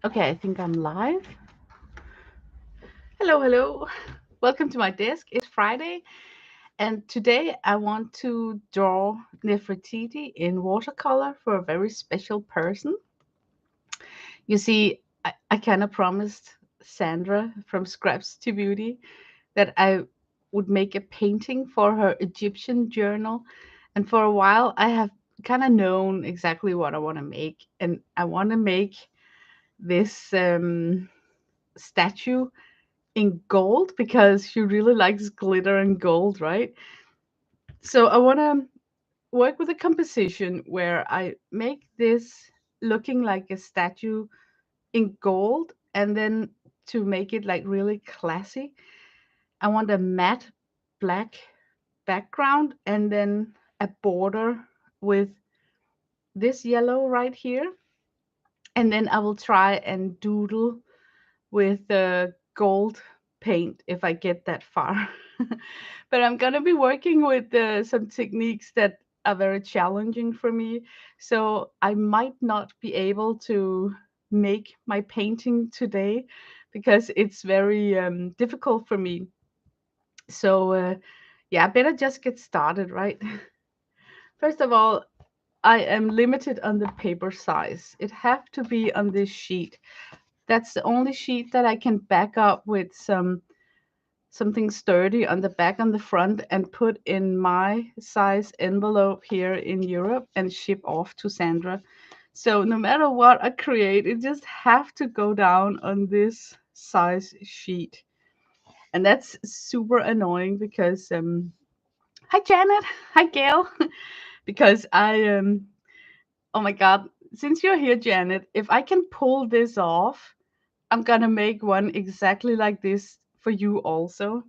Okay, I think I'm live. Hello, hello. Welcome to my desk. It's Friday, and today I want to draw Nefertiti in watercolor for a very special person. You see, I kind of promised Sandra from Scraps to Beauty that I would make a painting for her Egyptian journal. And for a while, I have kind of known exactly what I want to make. And I want to make this statue in gold because she really likes glitter and gold, right? So I want to work with a composition where I make this looking like a statue in gold, and then to make it like really classy, I want a matte black background and then a border with this yellow right here. And then I will try and doodle with gold paint if I get that far. But I'm gonna be working with some techniques that are very challenging for me, so I might not be able to make my painting today because it's very difficult for me. So yeah, I better just get started, right? First of all, I am limited on the paper size. It have to be on this sheet. That's the only sheet that I can back up with something sturdy on the back and the front and put in my size envelope here in Europe and ship off to Sandra. So no matter what I create, it just have to go down on this size sheet. And that's super annoying because hi Janet, hi Gail, because I oh my god, since you're here Janet, if I can pull this off, I'm gonna make one exactly like this for you also.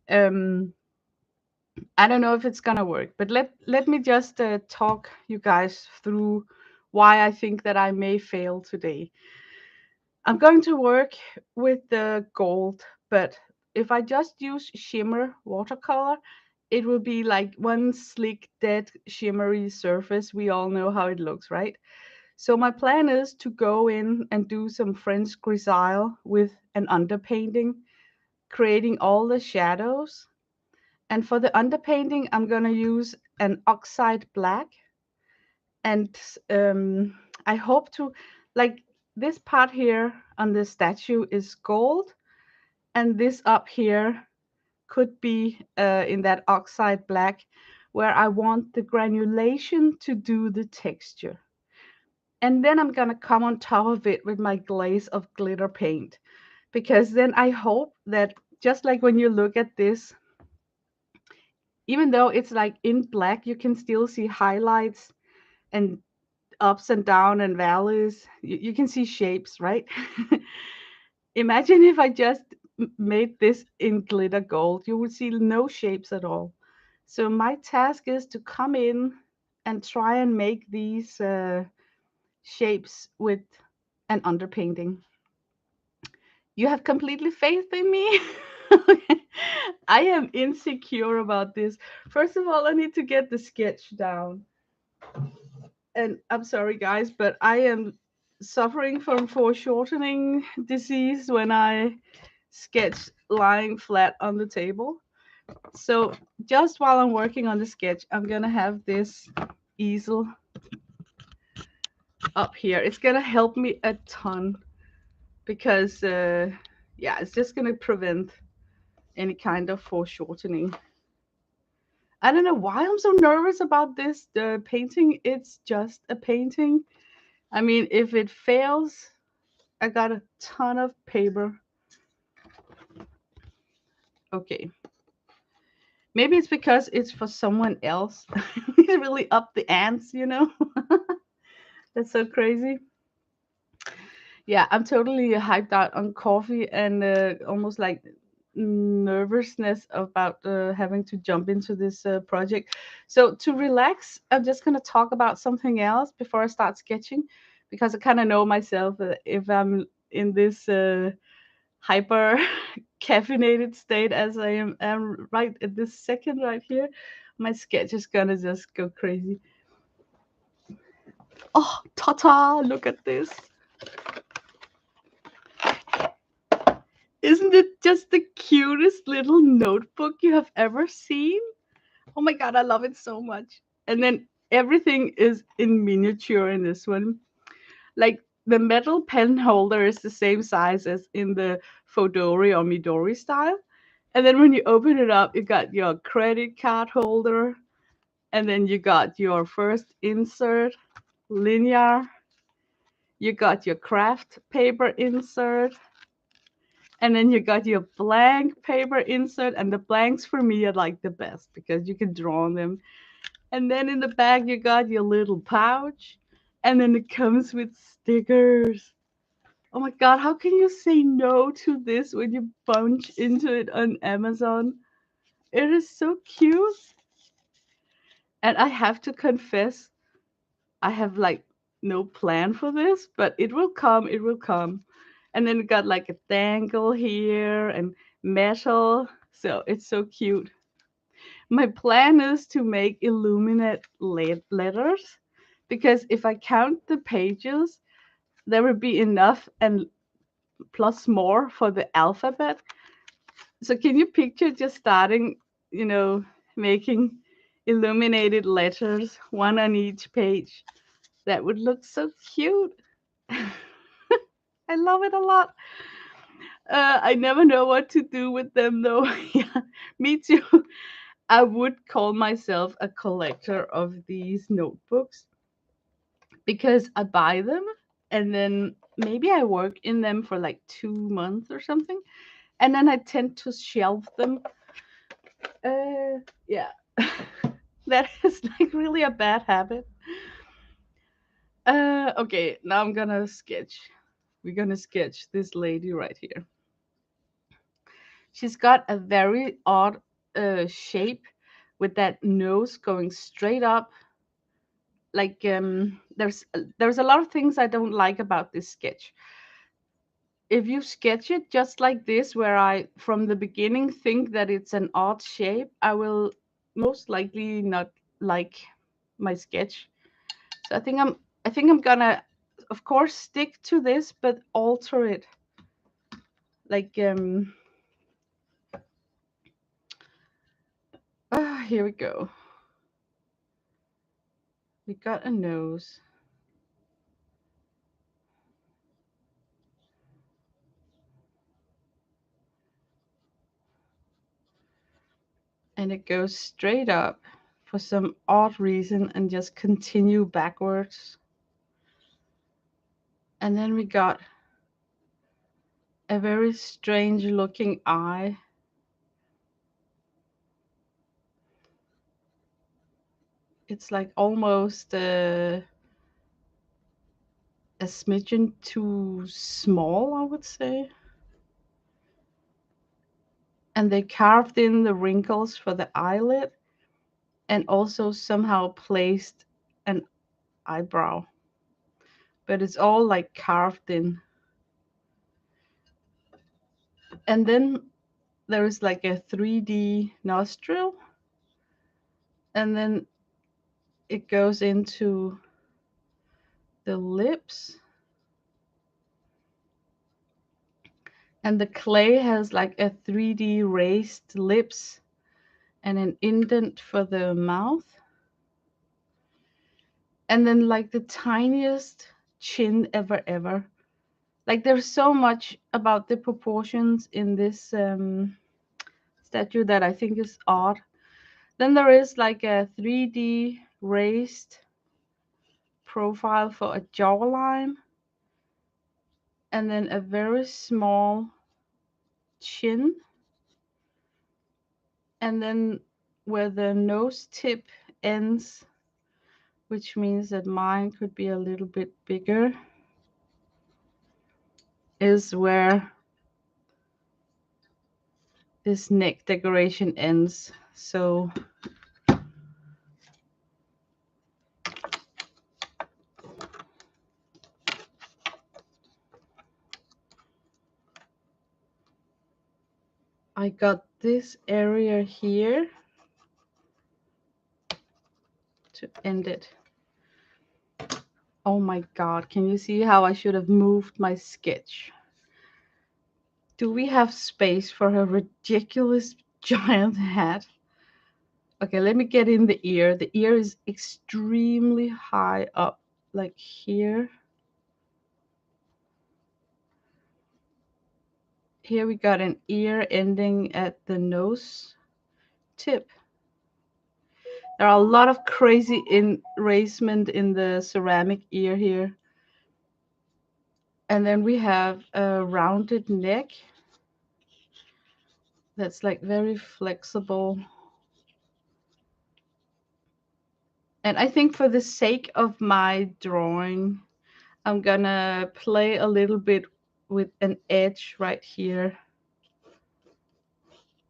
Um, I don't know if it's gonna work, but let me just talk you guys through why I think that I may fail today. I'm going to work with the gold, but if I just use shimmer watercolor, it will be like one slick, dead, shimmery surface. We all know how it looks, right? So my plan is to go in and do some French grisaille with an underpainting, creating all the shadows. And for the underpainting, I'm gonna use an oxide black, and I hope to like this part here on the statue is gold, and this up here could be in that oxide black, where I want the granulation to do the texture. And then I'm gonna come on top of it with my glaze of glitter paint, because then I hope that just like when you look at this, even though it's like in black, you can still see highlights and ups and down and valleys. You can see shapes, right? Imagine if I just made this in glitter gold, you would see no shapes at all. So my task is to come in and try and make these shapes with an underpainting. You have completely faith in me. I am insecure about this. First of all, I need to get the sketch down. And I'm sorry, guys, but I am suffering from foreshortening disease when I sketch lying flat on the table. So just while I'm working on the sketch, I'm gonna have this easel up here. It's gonna help me a ton because, yeah, it's just gonna prevent any kind of foreshortening. I don't know why I'm so nervous about this. The painting, it's just a painting. I mean, if it fails, I got a ton of paper. Okay. Maybe it's because it's for someone else. It's really up the ants, you know? That's so crazy. Yeah, I'm totally hyped out on coffee and almost like nervousness about having to jump into this project. So to relax, I'm just gonna talk about something else before I start sketching, because I kind of know myself that if I'm in this hyper caffeinated state as am right at this second right here, my sketch is gonna just go crazy. Oh, ta-ta! Look at this. Isn't it just the cutest little notebook you have ever seen? Oh my god, I love it so much. And then everything is in miniature in this one. Like the metal pen holder is the same size as in the Fodori or Midori style. And then when you open it up, you got your credit card holder, and then you got your first insert, linear, you got your craft paper insert, and then you got your blank paper insert. And the blanks for me are like the best because you can draw on them. And then in the back, you got your little pouch, and then it comes with stickers. Oh my god, how can you say no to this when you bunch into it on Amazon? It is so cute. And I have to confess, I have like no plan for this, but it will come, it will come. And then we got like a dangle here and metal. So it's so cute. My plan is to make illuminate letters because if I count the pages, there will be enough and plus more for the alphabet. So can you picture just starting, you know, making illuminated letters, one on each page? That would look so cute. I love it a lot. I never know what to do with them though. Yeah, me too. I would call myself a collector of these notebooks because I buy them and then maybe I work in them for like 2 months or something, and then I tend to shelve them. Yeah, that is like really a bad habit. Okay, now I'm gonna sketch. We're gonna sketch this lady right here. She's got a very odd shape with that nose going straight up. Like there's a lot of things I don't like about this sketch. If you sketch it just like this, where I from the beginning think that it's an odd shape, I will most likely not like my sketch. So I think I'm gonna, of course, stick to this, but alter it. Like here we go. We got a nose, and it goes straight up for some odd reason and just continue backwards. And then we got a very strange looking eye. It's like almost a smidgen too small, I would say. And they carved in the wrinkles for the eyelid and also somehow placed an eyebrow. But it's all like carved in. And then there is like a 3D nostril, and then it goes into the lips, and the clay has like a 3D raised lips and an indent for the mouth, and then like the tiniest chin ever. Like there's so much about the proportions in this statue that I think is odd. Then there is like a 3D raised profile for a jawline, and then a very small chin, and then where the nose tip ends, which means that mine could be a little bit bigger, is where this neck decoration ends. So I got this area here to end it. Oh my god, can you see how I should have moved my sketch? Do we have space for her ridiculous giant hat? Okay, let me get in the ear. The ear is extremely high up, like here. Here we got an ear ending at the nose tip. There are a lot of crazy enracement in the ceramic ear here. And then we have a rounded neck that's like very flexible. And I think for the sake of my drawing, I'm gonna play a little bit with an edge right here,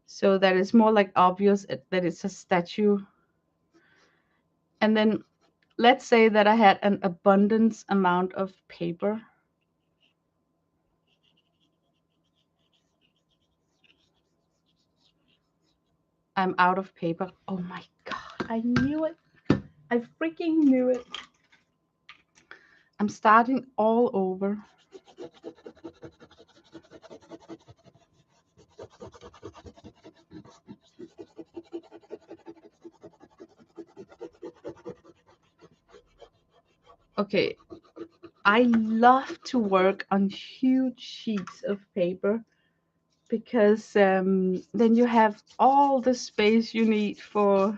so that it's more like obvious that it's a statue. And then let's say that I had an abundance amount of paper. I'm out of paper. Oh my God, I knew it. I freaking knew it. I'm starting all over. Okay, I love to work on huge sheets of paper because then you have all the space you need for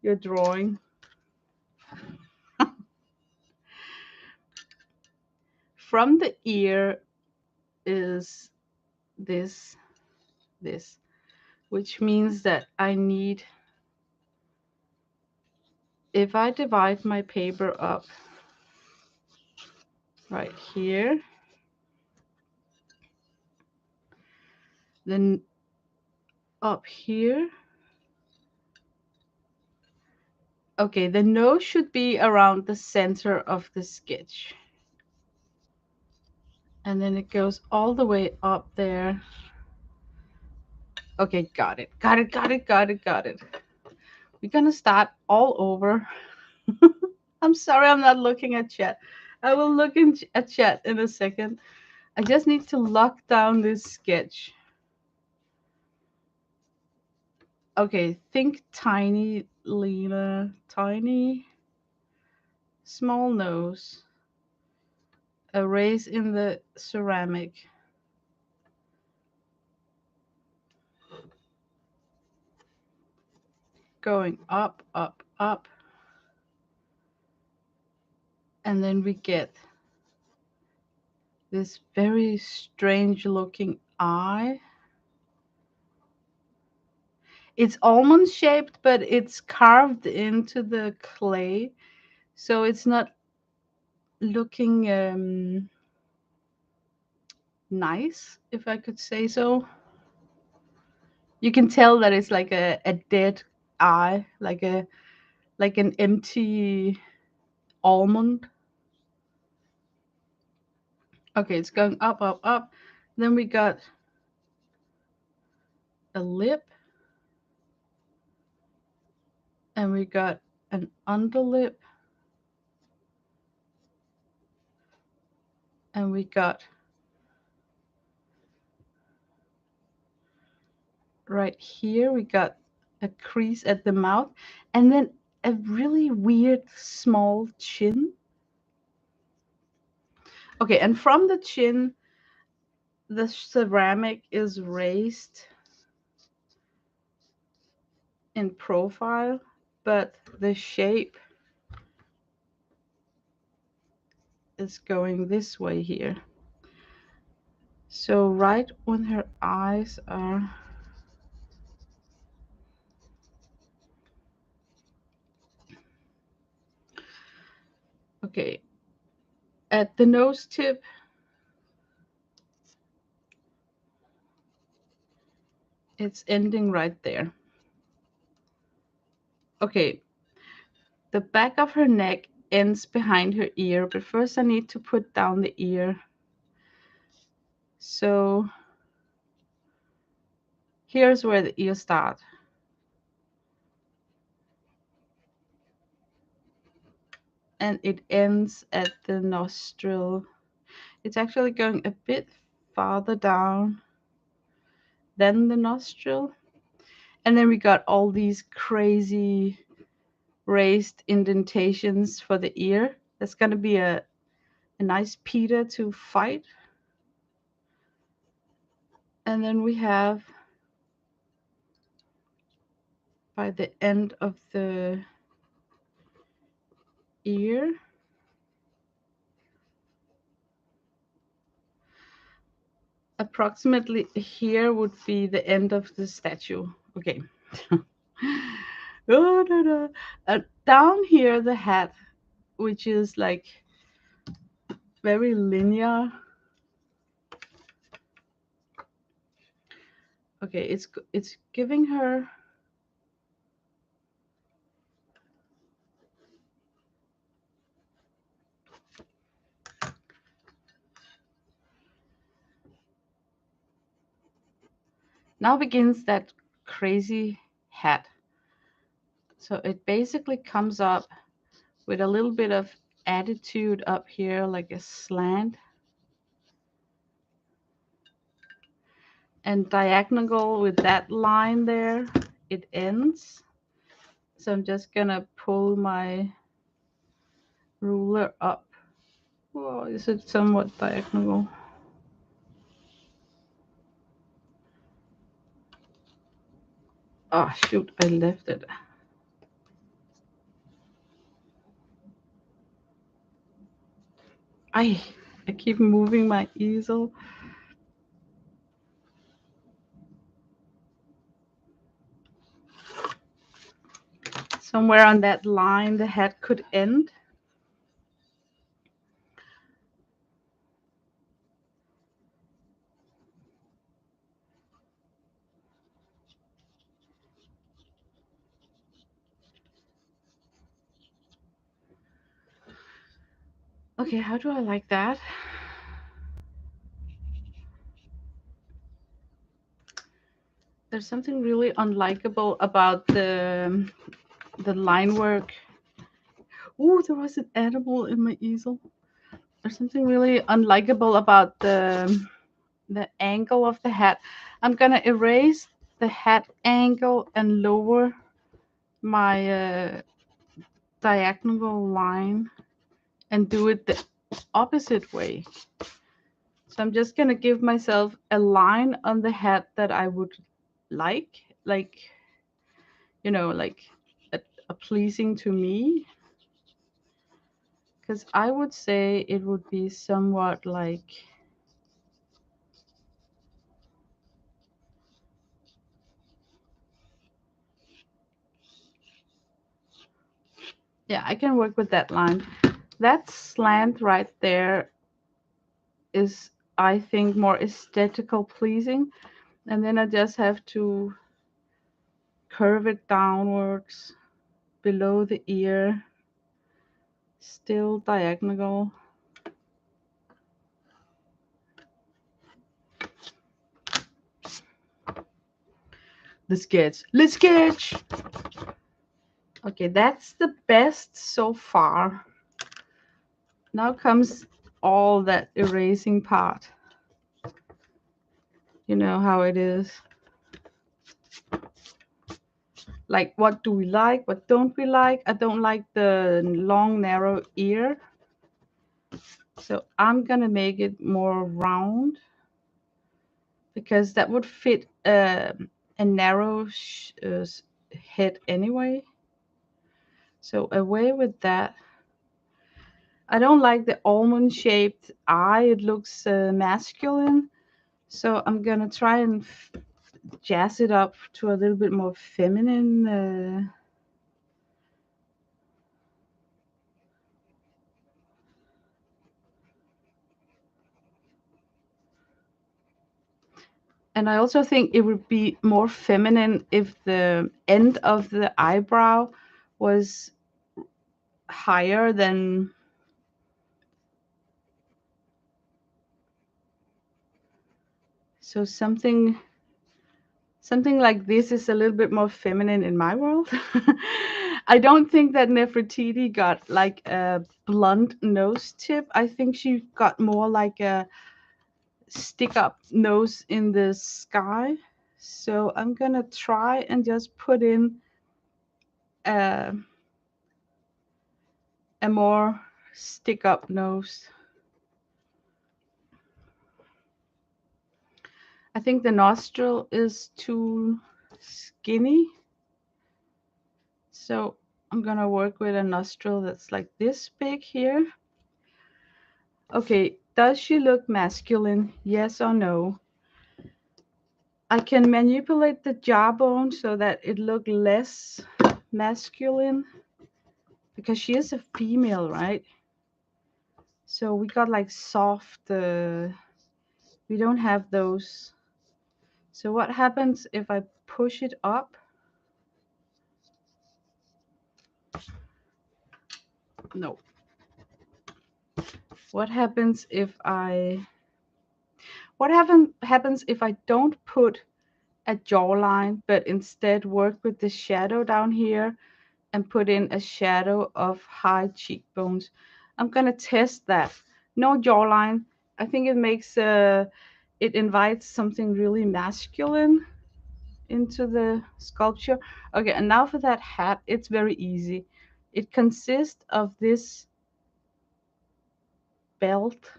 your drawing. From the ear is this, which means that I need, if I divide my paper up right here, then up here, okay, the nose should be around the center of the sketch. And then it goes all the way up there. Okay, got it. Got it, got it, got it, got it. We're gonna start all over. I'm sorry I'm not looking at chat. I will look at chat in a second. I just need to lock down this sketch. Okay, think tiny, Lena. Tiny, small nose. A raise in the ceramic. Going up, up, up. And then we get this very strange looking eye. It's almond shaped, but it's carved into the clay. So it's not looking nice, if I could say so. You can tell that it's like a dead eye, like an empty almond. Okay, it's going up, up, up. Then we got a lip, and we got an underlip, and we got right here, we got a crease at the mouth, and then a really weird small chin. Okay, and from the chin, the ceramic is raised in profile, but the shape is going this way here. So right when her eyes are, okay, at the nose tip, it's ending right there. Okay, the back of her neck ends behind her ear, but first I need to put down the ear. So here's where the ear starts. And it ends at the nostril. It's actually going a bit farther down, then the nostril, and then we got all these crazy raised indentations for the ear. That's going to be a nice Peter to fight. And then we have, by the end of the ear, approximately here would be the end of the statue. Okay. Oh, no, no. Down here, the hat, which is like very linear. Okay, it's giving her now begins that crazy hat. So it basically comes up with a little bit of attitude up here, like a slant, and diagonal with that line there, it ends. So I'm just gonna pull my ruler up. Whoa, is it somewhat diagonal? Oh shoot, I left it. I keep moving my easel. Somewhere on that line the hat could end. Okay, how do I like that? There's something really unlikable about the line work. Ooh, there was an animal in my easel. There's something really unlikable about the angle of the hat. I'm gonna erase the hat angle and lower my diagonal line and do it the opposite way. So I'm just gonna give myself a line on the hat that I would like like a pleasing to me. Because I would say it would be somewhat like, yeah, I can work with that line. That slant right there is, I think, more aesthetical pleasing. And then I just have to curve it downwards below the ear, still diagonal. The sketch. Let's sketch! Okay, that's the best so far. Now comes all that erasing part. You know how it is. Like, what do we like? What don't we like? I don't like the long, narrow ear. So I'm going to make it more round because that would fit a narrow head anyway. So away with that. I don't like the almond-shaped eye. It looks masculine. So I'm going to try and jazz it up to a little bit more feminine. And I also think it would be more feminine if the end of the eyebrow was higher than. So something like this is a little bit more feminine in my world. I don't think that Nefertiti got like a blunt nose tip. I think she got more like a stick up nose in the sky. So I'm gonna try and just put in a more stick up nose. I think the nostril is too skinny. So I'm gonna work with a nostril that's like this big here. Okay, does she look masculine? Yes or no? I can manipulate the jawbone so that it look less masculine because she is a female, right? So we got like soft, we don't have those. So what happens if I push it up? No. What happens if happens if I don't put a jawline, but instead work with the shadow down here and put in a shadow of high cheekbones? I'm gonna test that. No jawline. I think it makes it invites something really masculine into the sculpture. Okay, and now for that hat, it's very easy. It consists of this belt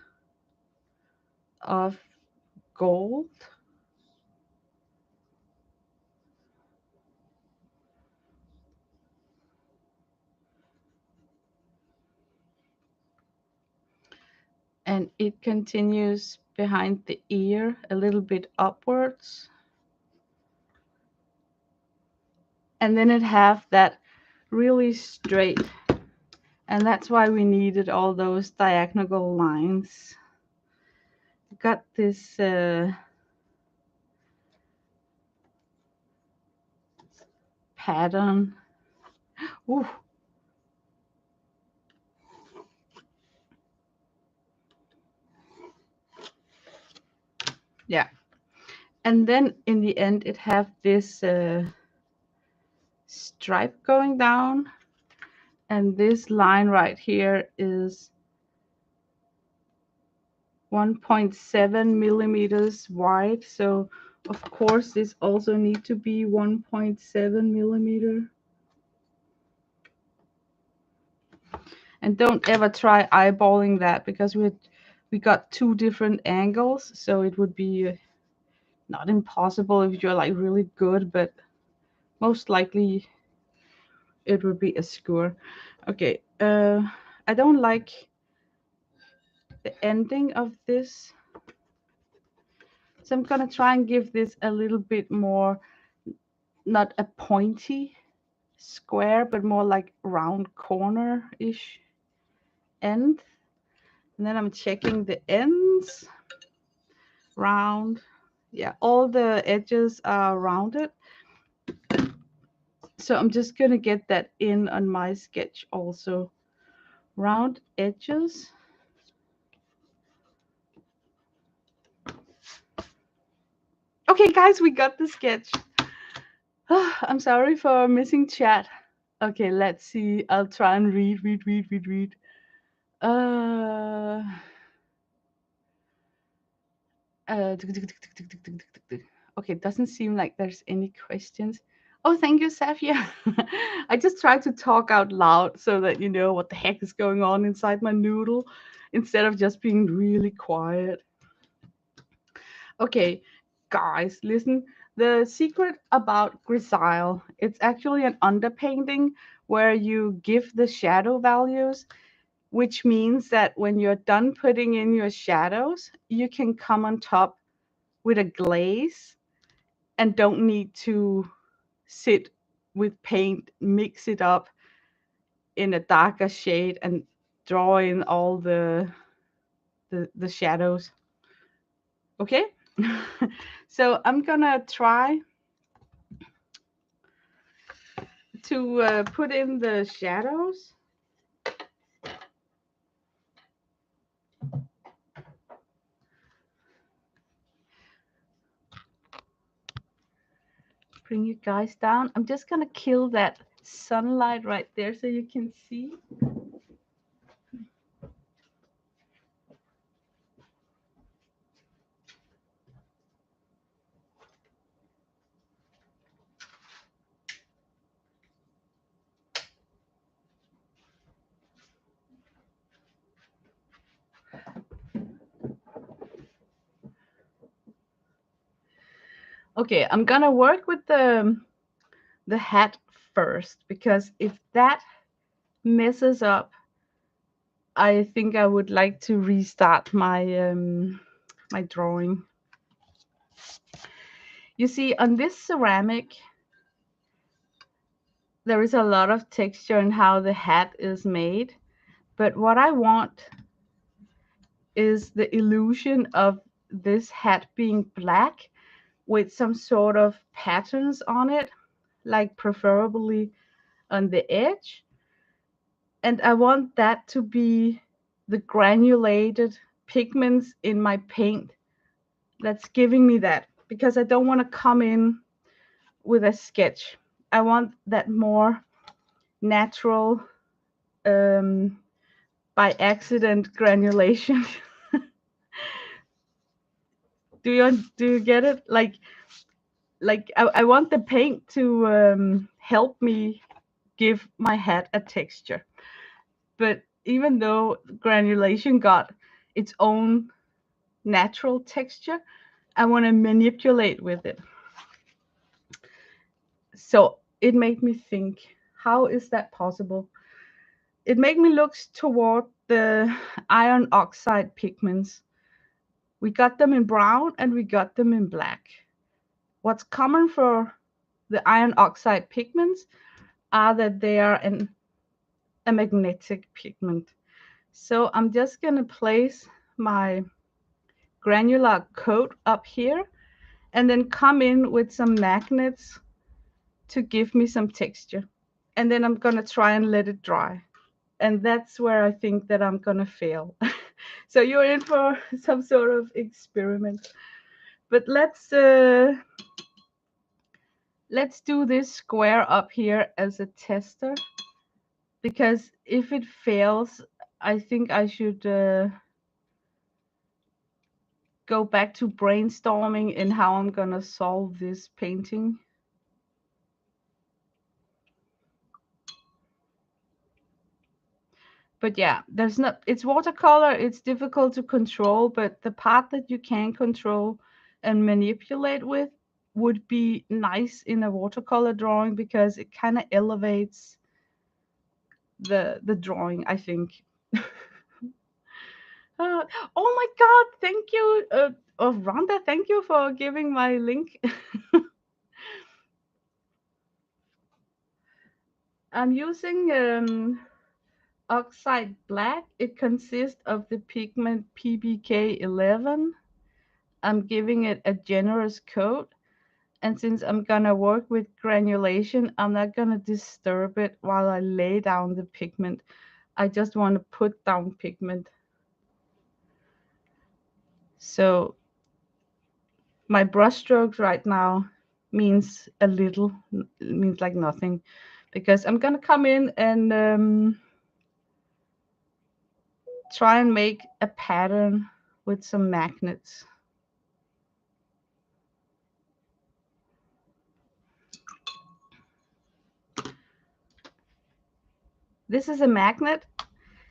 of gold. And it continues behind the ear a little bit upwards. And then it have that really straight, and that's why we needed all those diagonal lines. Got this pattern. Ooh. Yeah. And then in the end it have this stripe going down, and this line right here is 1.7 millimeters wide. So of course this also need to be 1.7 millimeter. And don't ever try eyeballing that, because we got two different angles, so it would be not impossible if you're like really good, but most likely it would be a score. Okay, I don't like the ending of this, so I'm gonna try and give this a little bit more, not a pointy square, but more like round corner-ish end. And then I'm checking the ends. Round. Yeah, all the edges are rounded. So I'm just going to get that in on my sketch also. Round edges. Okay, guys, we got the sketch. I'm sorry for missing chat. Okay, let's see. I'll try and read. Uh, okay, it doesn't seem like there's any questions. Oh, thank you, Safia. I just try to talk out loud so that you know what the heck is going on inside my noodle instead of just being really quiet. Okay, guys, listen. The secret about Grisaille, it's actually an underpainting where you give the shadow values, which means that when you're done putting in your shadows, you can come on top with a glaze and don't need to sit with paint, mix it up in a darker shade and draw in all the shadows. Okay? So I'm gonna try to put in the shadows. Bring you guys down. I'm just gonna kill that sunlight right there so you can see. Okay, I'm gonna work with the hat first, because if that messes up, I think I would like to restart my drawing. You see, on this ceramic, there is a lot of texture in how the hat is made, but what I want is the illusion of this hat being black with some sort of patterns on it, like preferably on the edge. And I want that to be the granulated pigments in my paint that's giving me that, because I don't want to come in with a sketch. I want that more natural, um, by accident granulation. Do you get it? Like I want the paint to help me give my hat a texture. But even though granulation got its own natural texture, I want to manipulate with it. So it made me think, how is that possible? It made me look toward the iron oxide pigments. We got them in brown and we got them in black. What's common for the iron oxide pigments are that they are a magnetic pigment. So I'm just going to place my granular coat up here and then come in with some magnets to give me some texture. And then I'm going to try and let it dry. And that's where I think that I'm going to fail. So you're in for some sort of experiment. But let's do this square up here as a tester, because if it fails, I think I should go back to brainstorming in how I'm gonna solve this painting. But yeah, there's not, it's watercolor, it's difficult to control, but the part that you can control and manipulate with would be nice in a watercolor drawing, because it kind of elevates the drawing, I think. Oh my God, thank you, Rhonda, thank you for giving my link. I'm using oxide black. It consists of the pigment PBK11. I'm giving it a generous coat. And since I'm gonna work with granulation, I'm not gonna disturb it while I lay down the pigment. I just want to put down pigment. So my brush strokes right now means a little, means like nothing, because I'm gonna come in and try and make a pattern with some magnets. This is a magnet,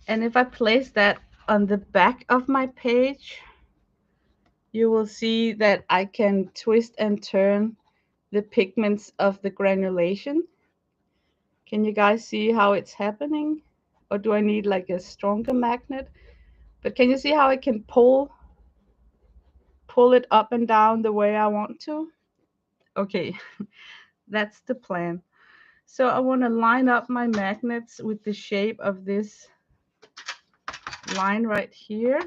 and if I place that on the back of my page, you will see that I can twist and turn the pigments of the granulation. Can you guys see how it's happening? Or do I need like a stronger magnet? But can you see how I can pull it up and down the way I want to? Okay, that's the plan. So I want to line up my magnets with the shape of this line right here.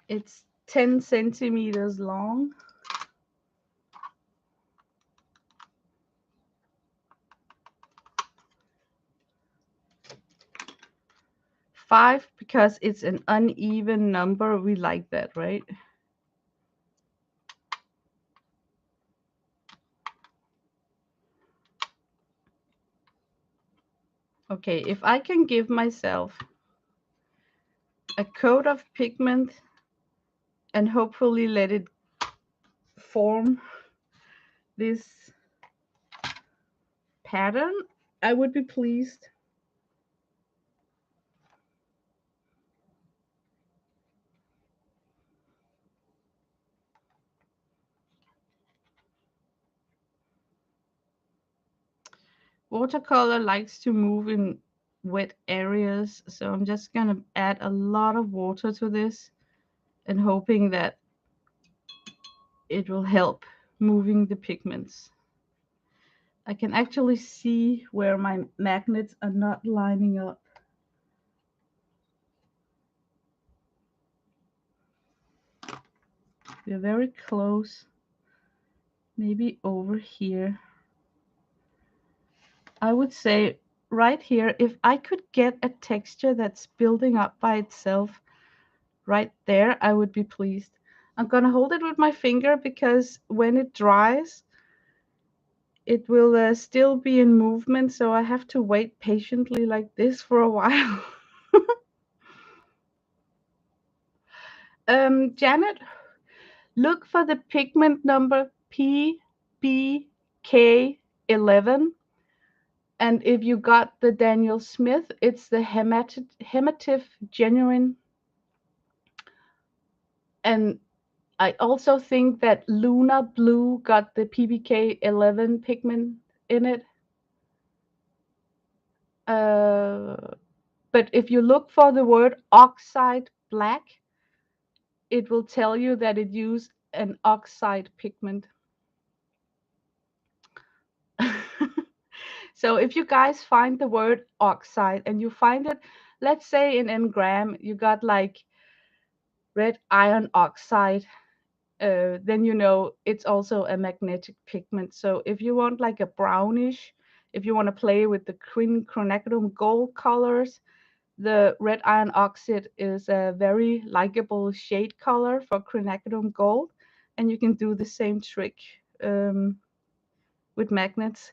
It's 10 centimeters long. 5 because it's an uneven number. We like that, right? Okay, if I can give myself a coat of pigment and hopefully let it form this pattern, I would be pleased. Watercolor likes to move in wet areas, so I'm just gonna add a lot of water to this and hoping that it will help moving the pigments. I can actually see where my magnets are not lining up. They're very close. Maybe over here. I would say right here, if I could get a texture that's building up by itself right there, I would be pleased. I'm gonna hold it with my finger because when it dries, it will still be in movement, so I have to wait patiently like this for a while. Janet, look for the pigment number PBK11. And if you got the Daniel Smith, it's the Hematif Genuine. And I also think that Luna Blue got the PBK11 pigment in it. But if you look for the word oxide black, it will tell you that it used an oxide pigment. So if you guys find the word oxide and you find it, let's say in Ngram, you got like red iron oxide, then you know it's also a magnetic pigment. So if you want like a brownish, if you want to play with the quinacridone gold colors, the red iron oxide is a very likable shade color for quinacridone gold, and you can do the same trick with magnets.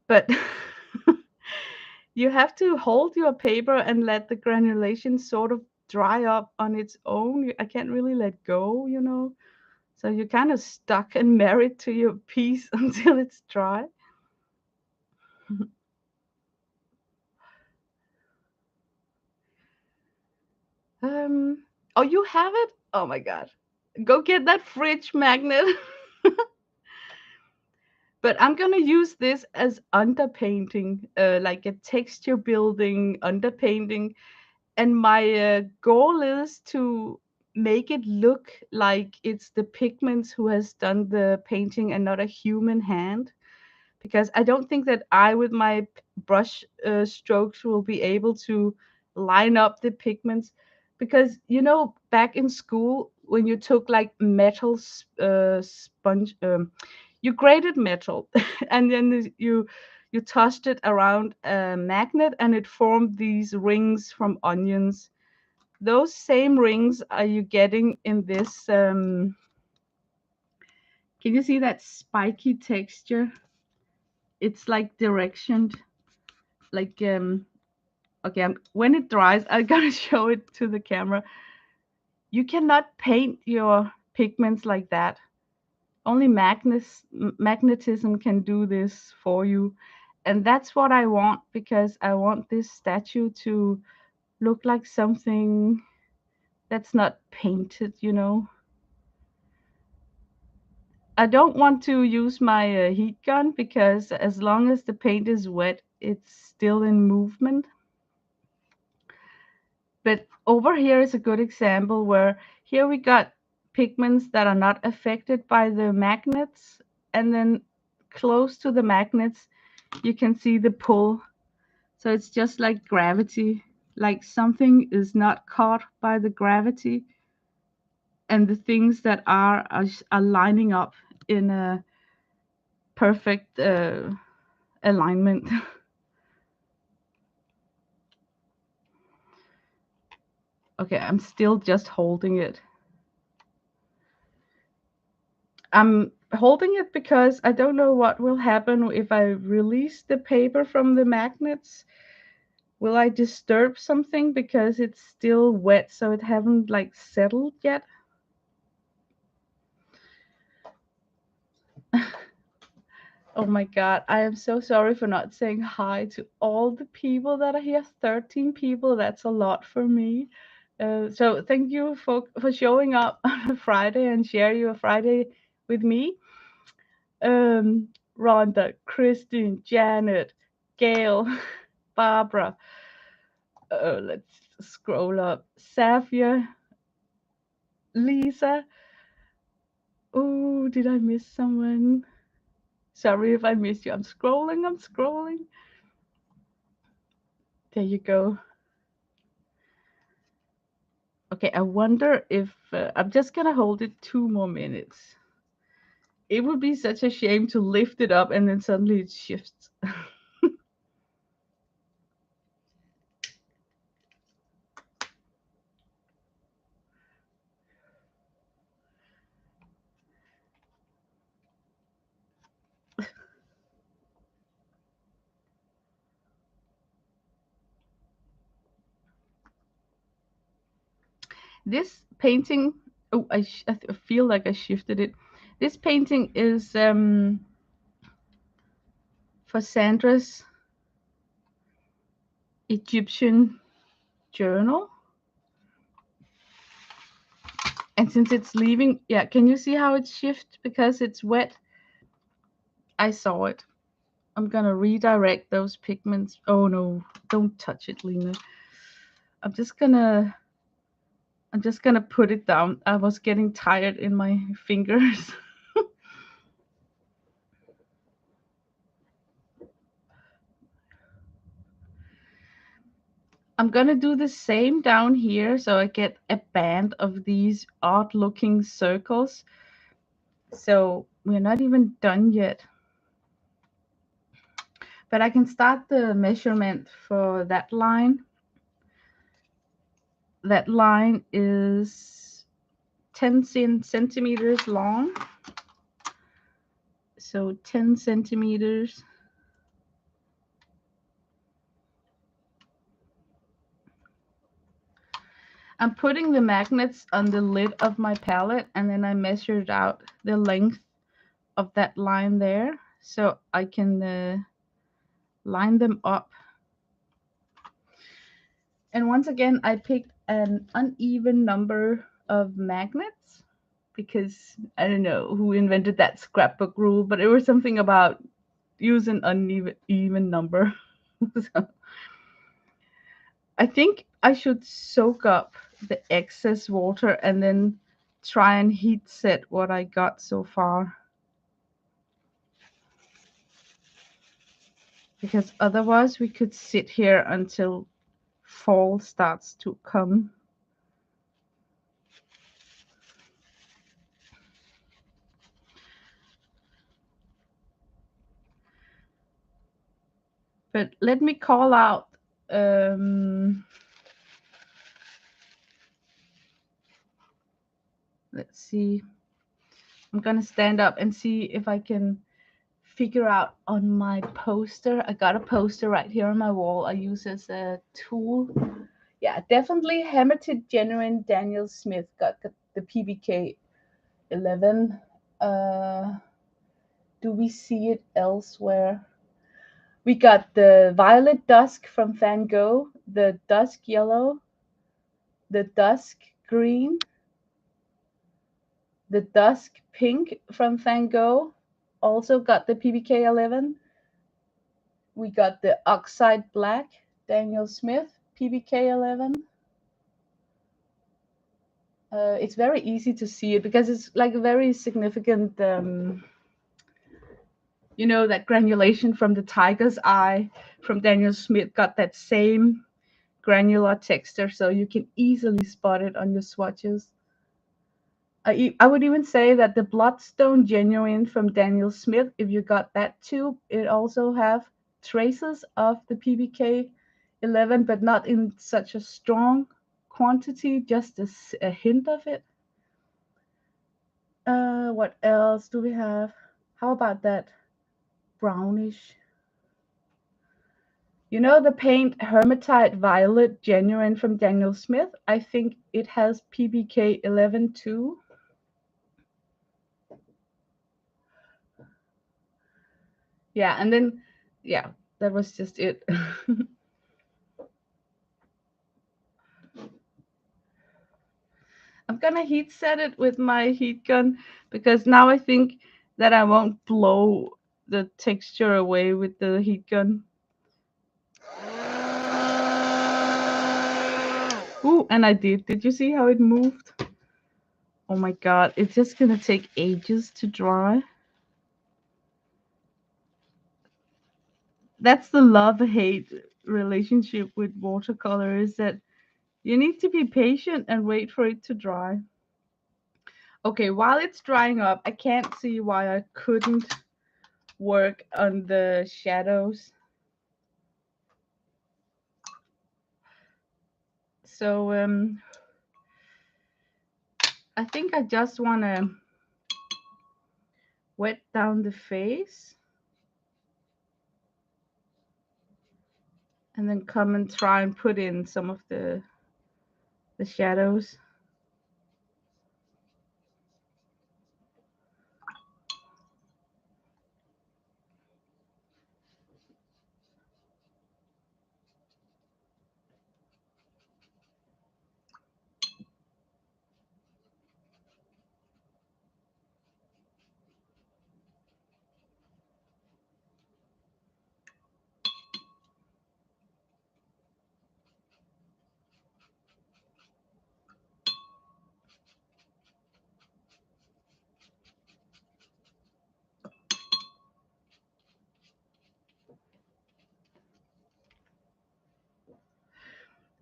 But you have to hold your paper and let the granulation sort of dry up on its own. I can't really let go, you know. So you're kind of stuck and married to your piece until it's dry. Um, oh, you have it? Oh my God. Go get that fridge magnet. But I'm gonna use this as underpainting, like a texture building underpainting. And my goal is to make it look like it's the pigments who has done the painting and not a human hand, because I don't think that I, with my brush strokes, will be able to line up the pigments. Because you know, back in school, when you took like metal sponge, you grated metal, and then you tossed it around a magnet, and it formed these rings from onions. Those same rings are you getting in this? Can you see that spiky texture? It's like directioned, like okay, when it dries, I gotta show it to the camera. You cannot paint your pigments like that. Only magnetism can do this for you. And that's what I want, because I want this statue to look like something that's not painted, you know. I don't want to use my heat gun, because as long as the paint is wet, it's still in movement. But over here is a good example where here we got pigments that are not affected by the magnets, and then close to the magnets you can see the pull. So it's just like gravity, like something is not caught by the gravity, and the things that are lining up in a perfect alignment. Okay, I'm still just holding it. I'm holding it because I don't know what will happen if I release the paper from the magnets. Will I disturb something because it's still wet, so it haven't like settled yet? Oh my God, I am so sorry for not saying hi to all the people that are here. 13 people, that's a lot for me. So thank you for showing up on a Friday and share your Friday with me. Rhonda, Christine, Janet, Gail, Barbara. Let's scroll up. Safia, Lisa. Oh, did I miss someone? Sorry if I missed you. I'm scrolling. I'm scrolling. There you go. Okay, I wonder if I'm just gonna hold it 2 more minutes. It would be such a shame to lift it up and then suddenly it shifts. This painting, oh, I feel like I shifted it. This painting is for Sandra's Egyptian journal. And since it's leaving, yeah, can you see how it shifts because it's wet? I saw it. I'm gonna redirect those pigments. Oh no, don't touch it, Lena. I'm just gonna I'm just gonna put it down. I was getting tired in my fingers. I'm gonna do the same down here so I get a band of these odd looking circles. So we're not even done yet. But I can start the measurement for that line. That line is 10 centimeters long. So 10 centimeters. I'm putting the magnets on the lid of my palette and then I measured out the length of that line there so I can line them up. And once again, I picked an uneven number of magnets because I don't know who invented that scrapbook rule, but it was something about use an uneven even number. So I think I should soak up the excess water and then try and heat set what I got so far. Because otherwise we could sit here until fall starts to come. But let me call out let's see. I'm gonna stand up and see if I can figure out on my poster. I got a poster right here on my wall I use as a tool. Yeah, definitely Hermitage Genuine Daniel Smith got the PBK 11. Do we see it elsewhere? We got the Violet Dusk from Van Gogh, the Dusk Yellow, the Dusk Green, the Dusk Pink from Van Gogh, also got the PBK 11. We got the Oxide Black, Daniel Smith, PBK 11. It's very easy to see it because it's like a very significant, that granulation from the tiger's eye from Daniel Smith got that same granular texture, so you can easily spot it on your swatches. I would even say that the Bloodstone Genuine from Daniel Smith, if you got that too, it also have traces of the PBK 11, but not in such a strong quantity, just a hint of it. What else do we have? How about that brownish? You know the paint Hermitite Violet Genuine from Daniel Smith? I think it has PBK 11 too. Yeah, and then, yeah, that was just it. I'm gonna heat set it with my heat gun because now I think that I won't blow the texture away with the heat gun. Ooh, and I did. Did you see how it moved? Oh my god, it's just gonna take ages to dry. That's the love-hate relationship with watercolor, is that you need to be patient and wait for it to dry. Okay, while it's drying up, I can't see why I couldn't work on the shadows. So I think I just want to wet down the face and then come and try and put in some of the shadows.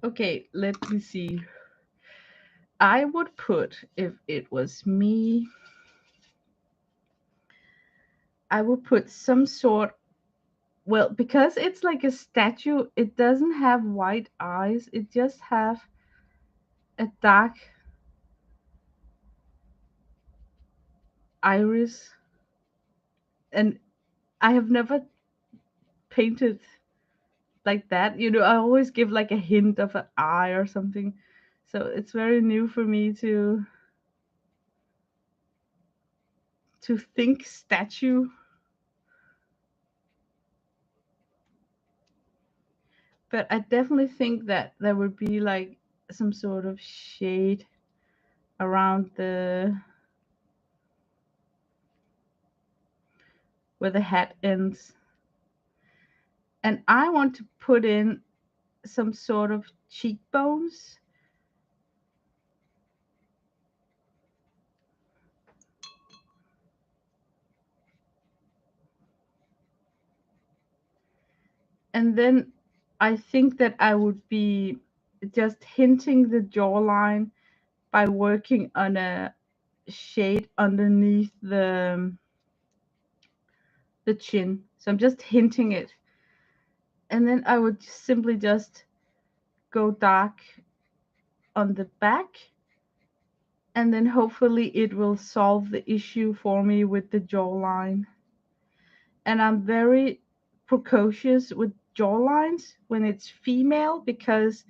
Okay, let me see. I would put, if it was me, I would put some sort, well, because it's like a statue, it doesn't have white eyes, it just have a dark iris. And I have never painted like that. I always give like a hint of an eye or something. So it's very new for me to think statue. But I definitely think that there would be like some sort of shade around the where the hat ends. And I want to put in some sort of cheekbones. And then I think that I would be just hinting the jawline by working on a shade underneath the chin. So I'm just hinting it. And then I would simply just go dark on the back, and then hopefully it will solve the issue for me with the jawline. And I'm very precocious with jawlines when it's female because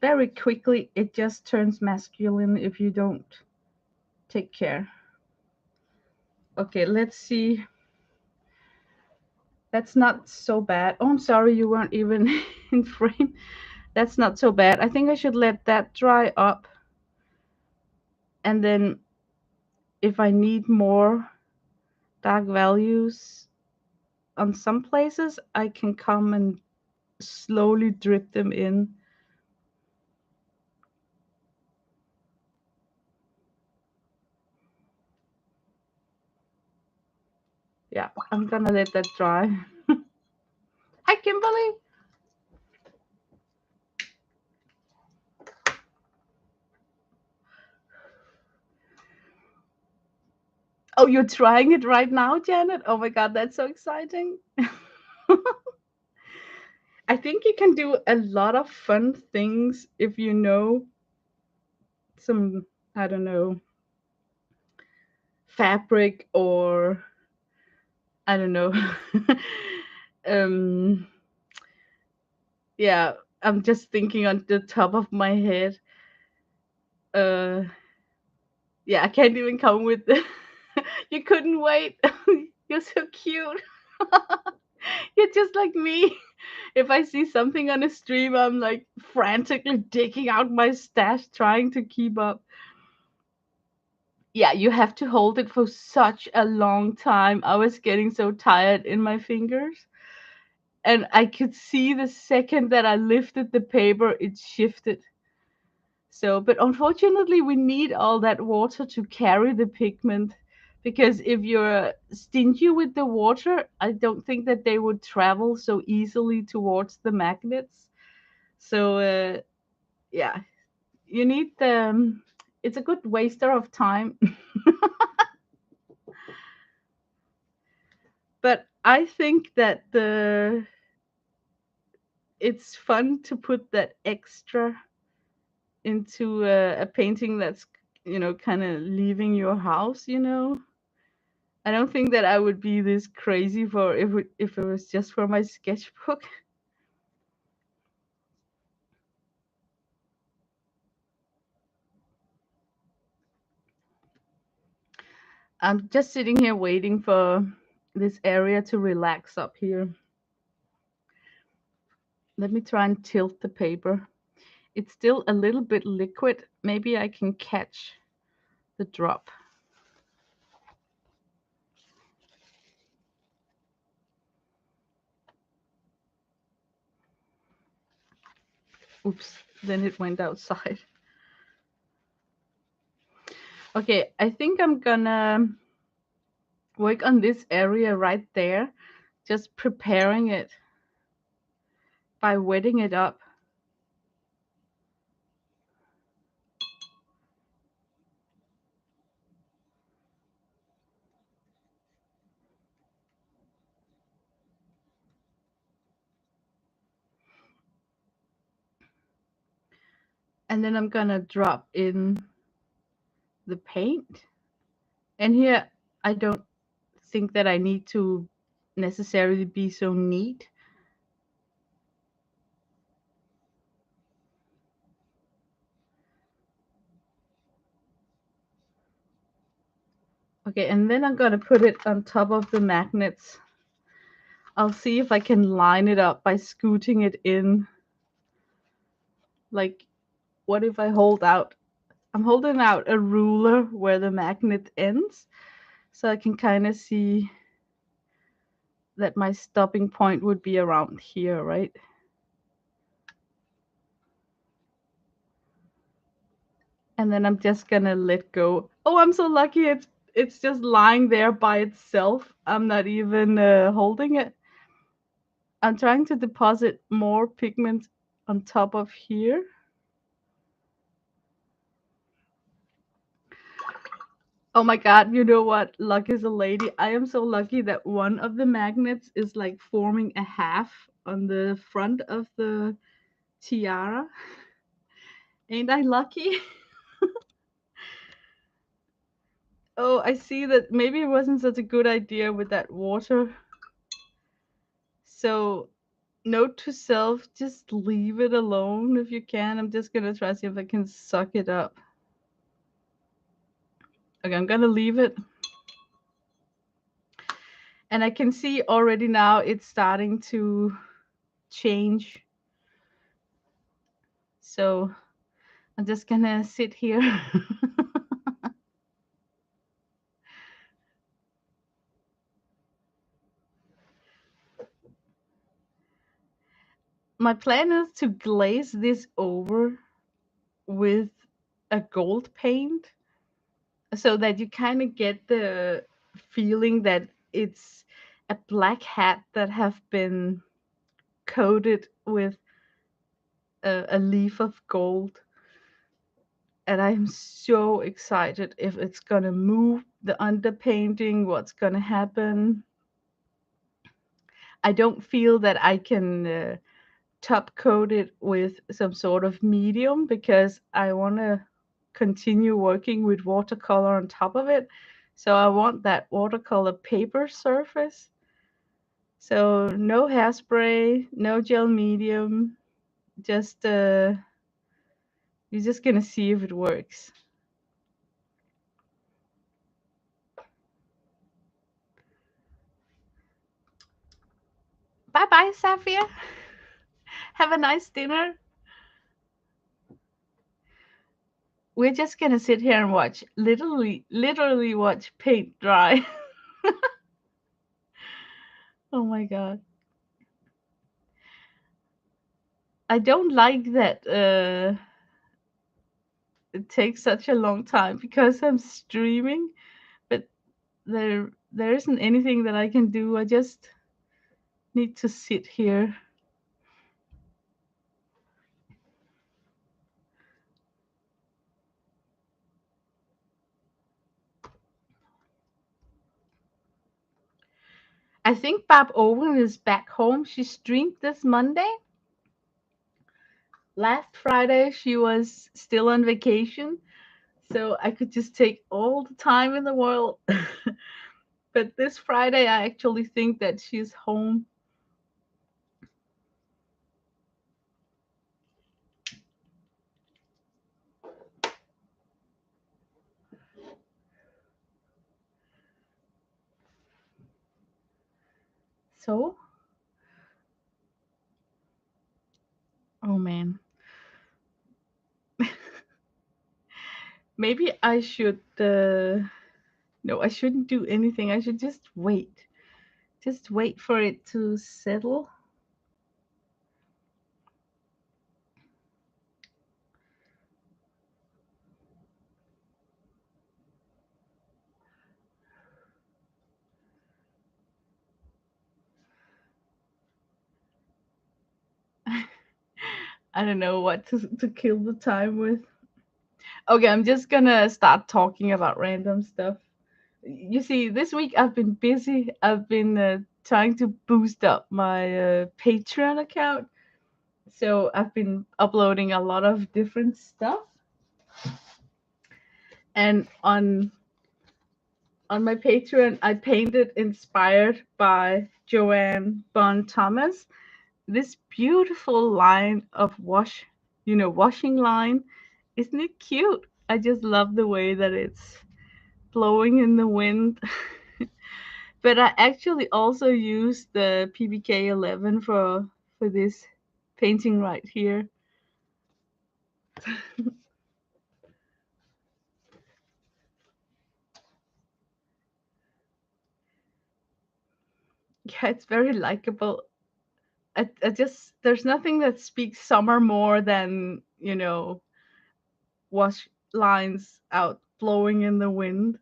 very quickly it just turns masculine if you don't take care. Okay, let's see. That's not so bad. Oh, I'm sorry, you weren't even in frame. That's not so bad. I think I should let that dry up. And then if I need more dark values on some places, I can come and slowly drip them in. Yeah, I'm gonna let that dry. Hi, Kimberly. Oh, you're trying it right now, Janet? Oh my God, that's so exciting. I think you can do a lot of fun things if you know some, I don't know, fabric or I don't know. um, yeah, I'm just thinking on the top of my head. Uh, yeah, I can't even come with the. You couldn't wait. You're so cute. You're just like me. If I see something on a stream, I'm like frantically digging out my stash trying to keep up. Yeah, you have to hold it for such a long time. I was getting so tired in my fingers. And I could see the second that I lifted the paper, it shifted. So, but unfortunately, we need all that water to carry the pigment. Because if you're stingy with the water, I don't think that they would travel so easily towards the magnets. So, yeah, you need the. It's a good waster of time. But I think that it's fun to put that extra into a painting that's kind of leaving your house. I don't think that I would be this crazy for if it was just for my sketchbook. I'm just sitting here waiting for this area to relax up here. Let me try and tilt the paper. It's still a little bit liquid. Maybe I can catch the drop. Oops, then it went outside. Okay, I think I'm gonna work on this area right there, just preparing it by wetting it up. And then I'm gonna drop in the paint. And here, I don't think that I need to necessarily be so neat. Okay, and then I'm gonna put it on top of the magnets. I'll see if I can line it up by scooting it in. Like, what if I hold out? I'm holding out a ruler where the magnet ends, so I can kind of see that my stopping point would be around here, right? And then I'm just gonna let go. Oh, I'm so lucky it's just lying there by itself. I'm not even holding it. I'm trying to deposit more pigment on top of here. Oh my god, you know what? Luck is a lady. I am so lucky that one of the magnets is like forming a half on the front of the tiara. Ain't I lucky? Oh, I see that maybe it wasn't such a good idea with that water. So, note to self, just leave it alone if you can. I'm just gonna try to see if I can suck it up. Okay, I'm gonna leave it. And I can see already now it's starting to change. So I'm just gonna sit here. My plan is to glaze this over with a gold paint so that you kind of get the feeling that it's a black hat that have been coated with a leaf of gold. And I'm so excited if it's gonna move the underpainting, what's gonna happen. I don't feel that I can top coat it with some sort of medium because I want to continue working with watercolor on top of it. So I want that watercolor paper surface. So no hairspray, no gel medium, just you're just gonna see if it works. Bye bye, Safia. Have a nice dinner. We're just gonna sit here and watch, literally watch paint dry. Oh my god. I don't like that it takes such a long time because I'm streaming, but there isn't anything that I can do. I just need to sit here. I think Bob Owen is back home. She streamed this Monday. Last Friday, she was still on vacation, so I could just take all the time in the world. But this Friday, I actually think that she's home. So, oh man, maybe I should. No, I shouldn't do anything. I should just wait. Just wait for it to settle. I don't know what to kill the time with. Okay, I'm just gonna start talking about random stuff. You see, this week I've been busy. I've been trying to boost up my Patreon account. So I've been uploading a lot of different stuff. And on my Patreon, I painted inspired by Joanne Bon Thomas this beautiful line of washing line. Isn't it cute? I just love the way that it's blowing in the wind. But I actually also used the PBK 11 for this painting right here. Yeah, it's very likable. I just there's nothing that speaks summer more than wash lines out blowing in the wind.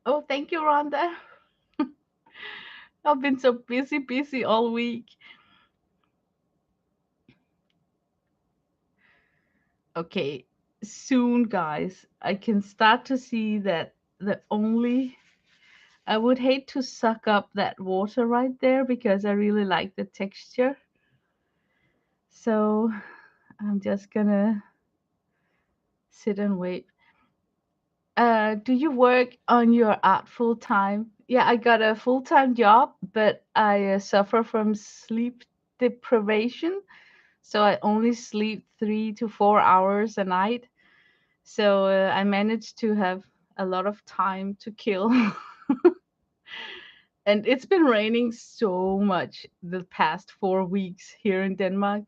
Oh, thank you, Rhonda. I've been so busy all week. Okay, soon, guys, I can start to see that the only I would hate to suck up that water right there because I really like the texture. So I'm just gonna sit and wait. Do you work on your art full time? Yeah, I got a full time job, but I suffer from sleep deprivation. So I only sleep 3 to 4 hours a night. So I managed to have a lot of time to kill. And it's been raining so much the past 4 weeks here in Denmark.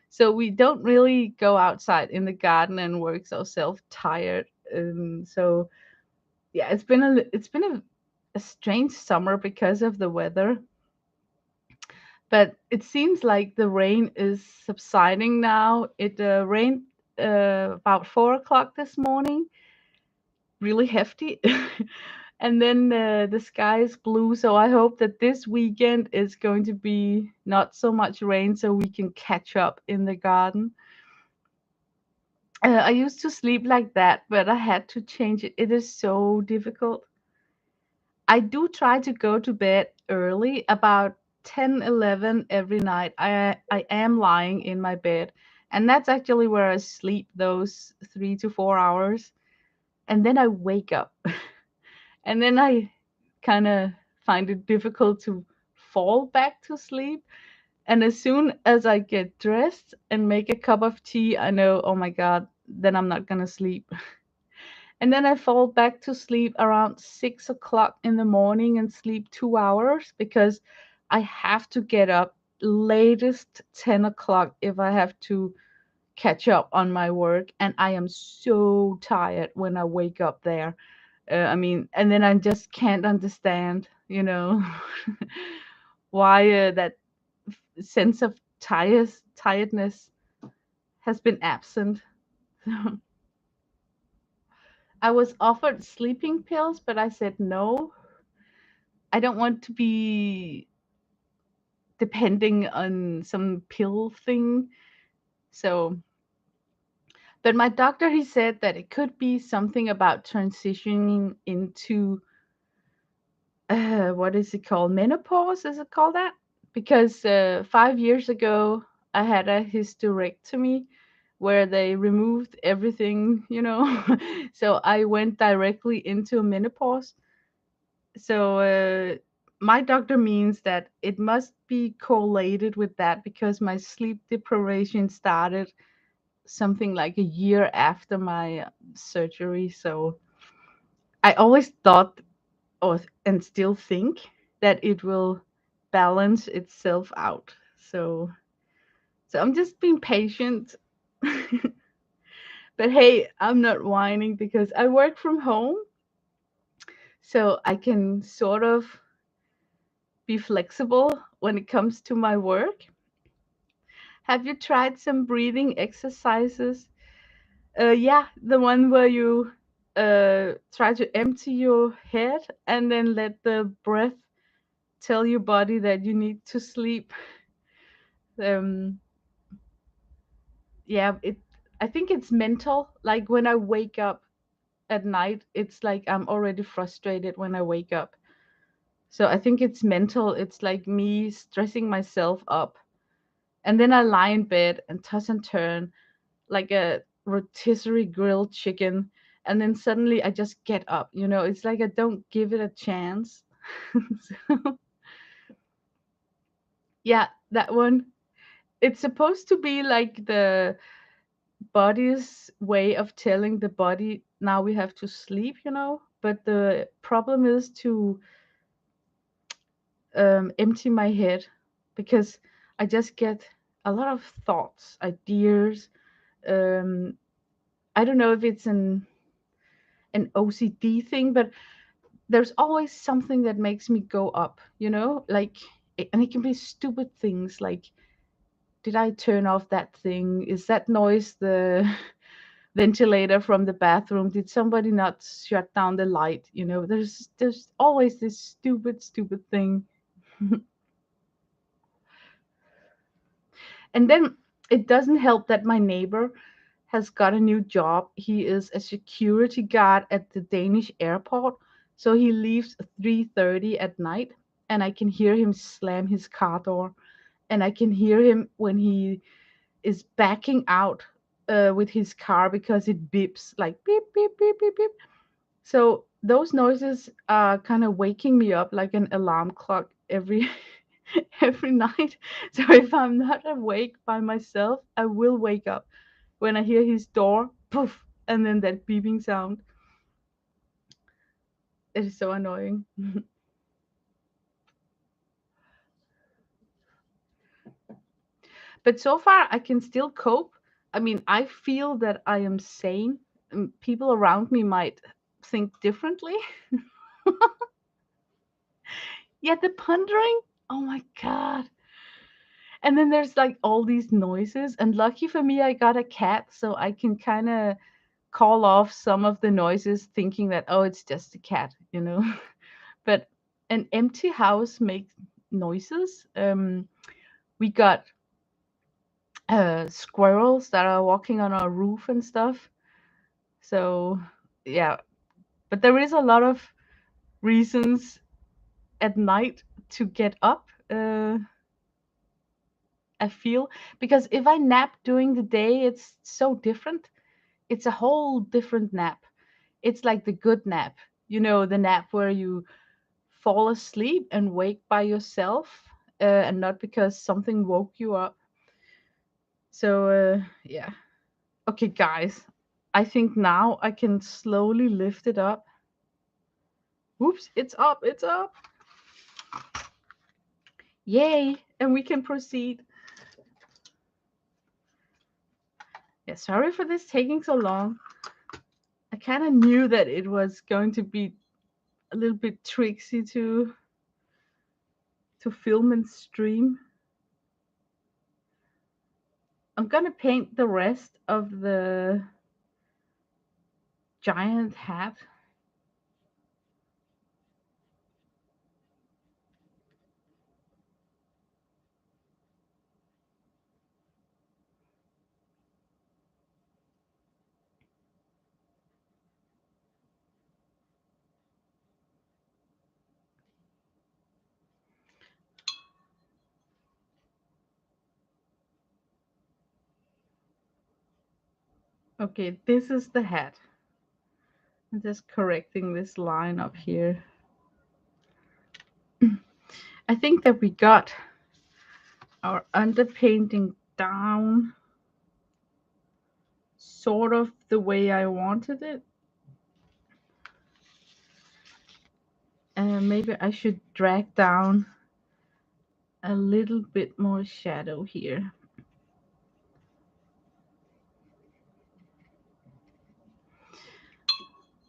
So we don't really go outside in the garden and work ourselves tired. So yeah, it's been a strange summer because of the weather. But it seems like the rain is subsiding now. It rained about 4 o'clock this morning, really hefty. And then the sky is blue. So I hope that this weekend is going to be not so much rain so we can catch up in the garden. I used to sleep like that, but I had to change it. It is so difficult. I do try to go to bed early, about 10, 11 every night. I am lying in my bed, and that's actually where I sleep those 3 to 4 hours. And then I wake up, and then I kind of find it difficult to fall back to sleep. And as soon as I get dressed and make a cup of tea, I know, oh my God, then I'm not going to sleep. And then I fall back to sleep around 6 o'clock in the morning and sleep 2 hours because I have to get up latest 10 o'clock if I have to catch up on my work. And I am so tired when I wake up there. I mean, and then I just can't understand, why that sense of tiredness has been absent. I was offered sleeping pills, but I said no. I don't want to be depending on some pill thing. So, but my doctor, he said that it could be something about transitioning into what is it called? Menopause, is it called that? Because 5 years ago, I had a hysterectomy where they removed everything, so I went directly into menopause. So my doctor means that it must be correlated with that because my sleep deprivation started something like a year after my surgery. So I always thought, and still think, that it will balance itself out. So I'm just being patient. But hey, I'm not whining because I work from home, so I can sort of be flexible when it comes to my work. Have you tried some breathing exercises? Yeah, the one where you try to empty your head and then let the breath tell your body that you need to sleep. Um, yeah, I think it's mental. Like when I wake up at night, it's like I'm already frustrated when I wake up. So I think it's mental. It's like me stressing myself up. And then I lie in bed and toss and turn like a rotisserie grilled chicken. And then suddenly I just get up. It's like I don't give it a chance. So, yeah, that one. It's supposed to be like the body's way of telling the body now we have to sleep. But the problem is to empty my head because I just get a lot of thoughts, ideas. Um, I don't know if it's an OCD thing, but there's always something that makes me go up. Like, and it can be stupid things like, did I turn off that thing? Is that noise the ventilator from the bathroom? Did somebody not shut down the light? There's always this stupid thing. And then it doesn't help that my neighbor has got a new job. He is a security guard at the Danish airport. So he leaves 3:30 at night, and I can hear him slam his car door, and I can hear him when he is backing out with his car because it beeps like beep beep beep beep beep. So those noises are kind of waking me up like an alarm clock every every night. So if I'm not awake by myself, I will wake up when I hear his door poof and then that beeping sound. It is so annoying. But so far I can still cope. I mean, I feel that I am sane. People around me might think differently. Yet the pondering, oh my god. And then there's like all these noises, and lucky for me I got a cat, so I can kind of call off some of the noises thinking that, oh, it's just a cat. But an empty house makes noises. We got squirrels that are walking on our roof and stuff. So yeah, but there is a lot of reasons at night to get up. I feel, because if I nap during the day, it's so different. It's a whole different nap. It's like the good nap, the nap where you fall asleep and wake by yourself, and not because something woke you up. So yeah. Okay, guys, I think now I can slowly lift it up. Whoops, it's up, it's up. Yay, and we can proceed. Yeah, sorry for this taking so long. I kind of knew that it was going to be a little bit tricksy to film and stream. I'm gonna paint the rest of the giant hat. Okay, this is the hat. I'm just correcting this line up here. I think that we got our underpainting down sort of the way I wanted it. And maybe I should drag down a little bit more shadow here.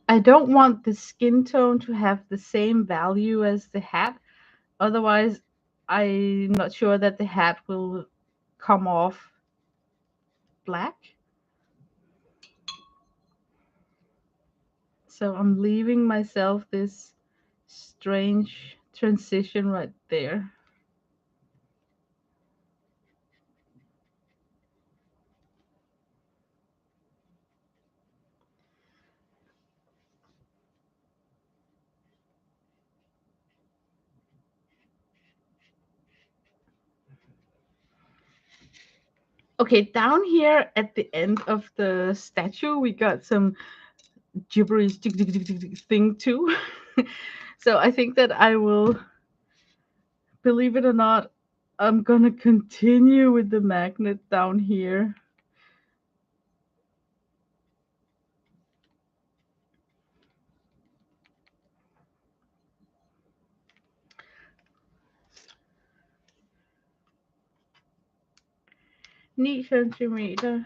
I don't want the skin tone to have the same value as the hat. Otherwise, I'm not sure that the hat will come off black. So I'm leaving myself this strange transition right there. Okay, down here at the end of the statue, we got some gibberish thing too. So I think that I will, believe it or not, I'm gonna continue with the magnet down here. Neat centimeter.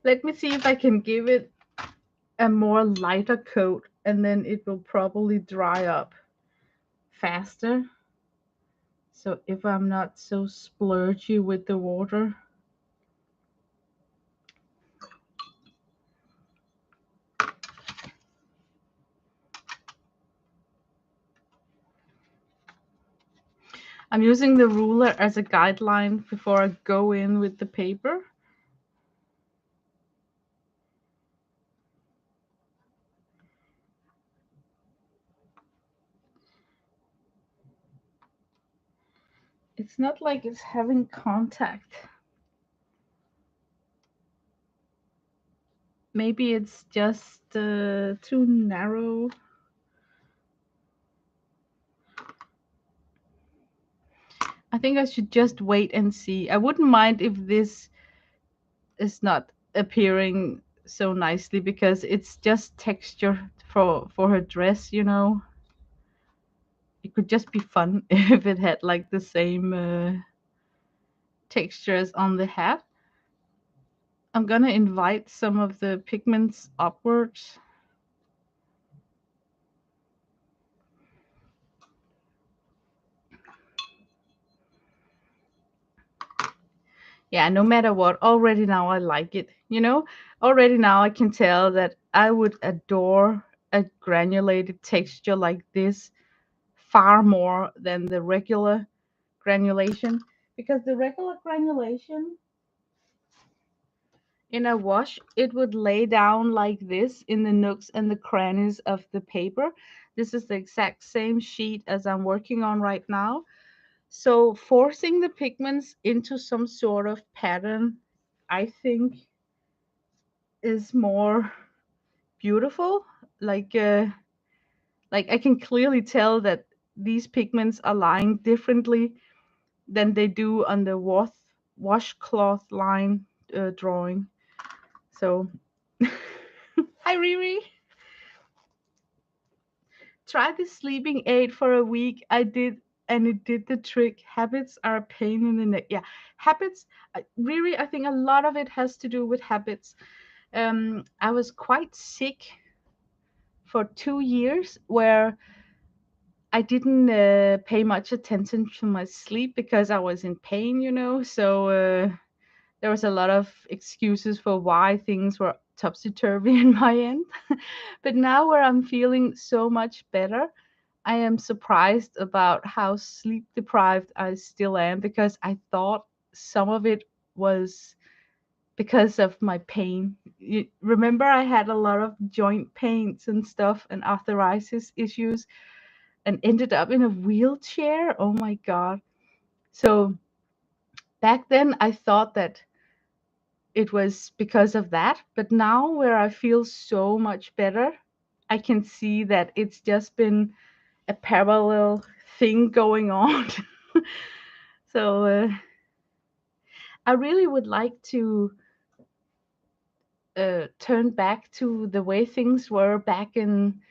Let me see if I can give it a more lighter coat, and then it will probably dry up faster. So if I'm not so splurgy with the water. I'm using the ruler as a guideline before I go in with the paper. It's not like it's having contact. Maybe it's just too narrow. I think I should just wait and see. I wouldn't mind if this is not appearing so nicely because it's just texture for her dress, you know. It could just be fun if it had like the same textures on the hat. I'm gonna invite some of the pigments upwards. Yeah, no matter what, already now I like it. You know, already now I can tell that I would adore a granulated texture like this far more than the regular granulation, because the regular granulation in a wash, it would lay down like this in the nooks and the crannies of the paper. This is the exact same sheet as I'm working on right now. So forcing the pigments into some sort of pattern, I think, is more beautiful. Like uh, like I can clearly tell that these pigments are lying differently than they do on the washcloth line drawing. So, hi Riri. Try the sleeping aid for a week. I did and it did the trick. Habits are a pain in the neck. Yeah, habits. Really, I think a lot of it has to do with habits. I was quite sick for 2 years where I didn't pay much attention to my sleep because I was in pain, So there was a lot of excuses for why things were topsy turvy in my end. But now, where I'm feeling so much better, I am surprised about how sleep deprived I still am because I thought some of it was because of my pain. Remember, I had a lot of joint pains and stuff and arthritis issues and ended up in a wheelchair. Oh my God. So back then, I thought that it was because of that. But now, where I feel so much better, I can see that it's just been a parallel thing going on. So I really would like to turn back to the way things were back in.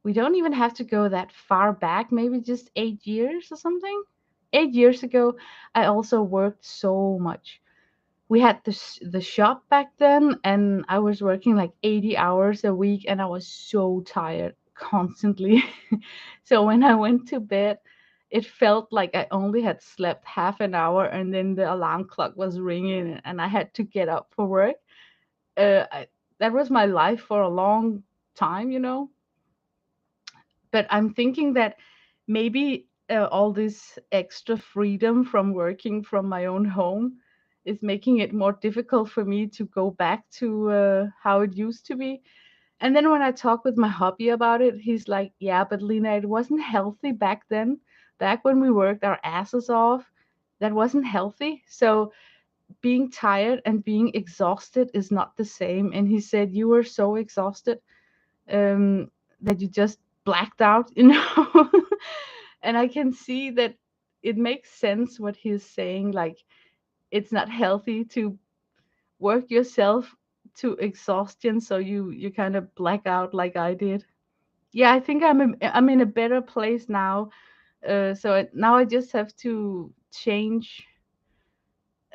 We don't even have to go that far back, maybe just 8 years or something. 8 years ago, I also worked so much. We had the shop back then, and I was working like 80 hours a week, and I was so tired constantly. So when I went to bed, it felt like I only had slept half an hour, and then the alarm clock was ringing, and I had to get up for work. That was my life for a long time. But I'm thinking that maybe all this extra freedom from working from my own home is making it more difficult for me to go back to how it used to be. And then when I talk with my hubby about it, he's like, "Yeah, but Lena, it wasn't healthy back then. Back when we worked our asses off, that wasn't healthy. So being tired and being exhausted is not the same." And he said, "You were so exhausted that you just blacked out." And I can see that it makes sense what he's saying. Like, it's not healthy to work yourself to exhaustion, so you kind of black out like I did. Yeah, I think I'm in a better place now. Now I just have to change.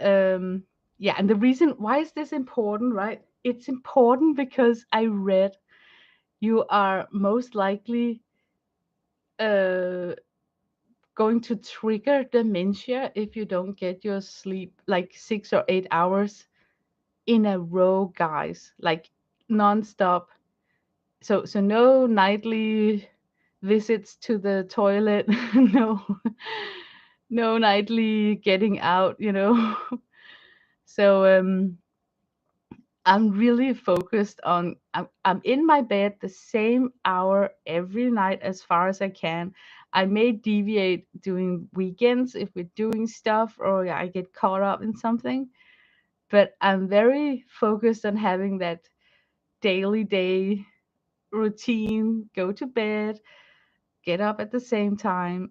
Um, yeah, and the reason why is this important, right? It's important because I read you are most likely uh, going to trigger dementia if you don't get your sleep like 6 or 8 hours in a row, guys, like nonstop. So no nightly visits to the toilet, no, no nightly getting out. So I'm really focused on I'm in my bed the same hour every night as far as I can. I may deviate during weekends if we're doing stuff or I get caught up in something, but I'm very focused on having that daily day routine, go to bed, get up at the same time.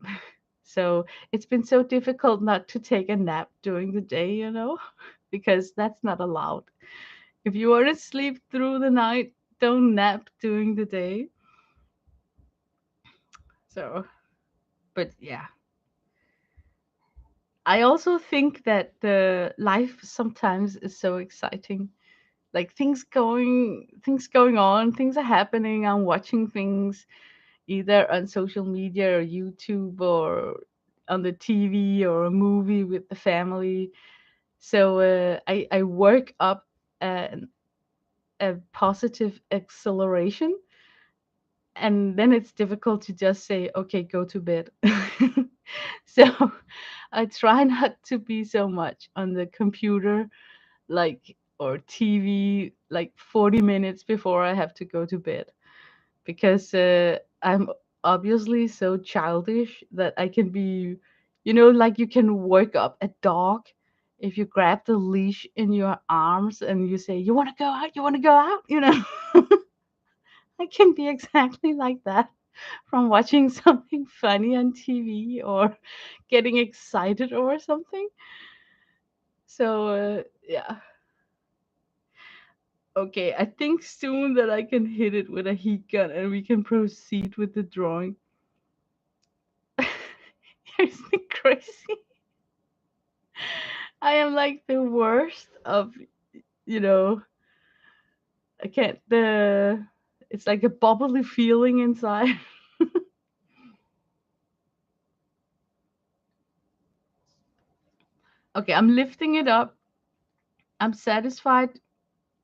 So it's been so difficult not to take a nap during the day, because that's not allowed. If you want to sleep through the night, don't nap during the day. So, but yeah, I also think that the life sometimes is so exciting. Like things going on, things are happening. I'm watching things either on social media or YouTube or on the TV or a movie with the family. So I work up a positive acceleration, and then it's difficult to just say, okay, go to bed. So I try not to be so much on the computer, like, or TV, like 40 minutes before I have to go to bed, because I'm obviously so childish that I can be, like you can work up a dog if you grab the leash in your arms and you say, "You want to go out? You want to go out?" I can be exactly like that from watching something funny on TV or getting excited over something. So, yeah. Okay, I think soon that I can hit it with a heat gun and we can proceed with the drawing. drives me crazy. I am like the worst of, you know, I can't, it's like a bubbly feeling inside. Okay, I'm lifting it up. I'm satisfied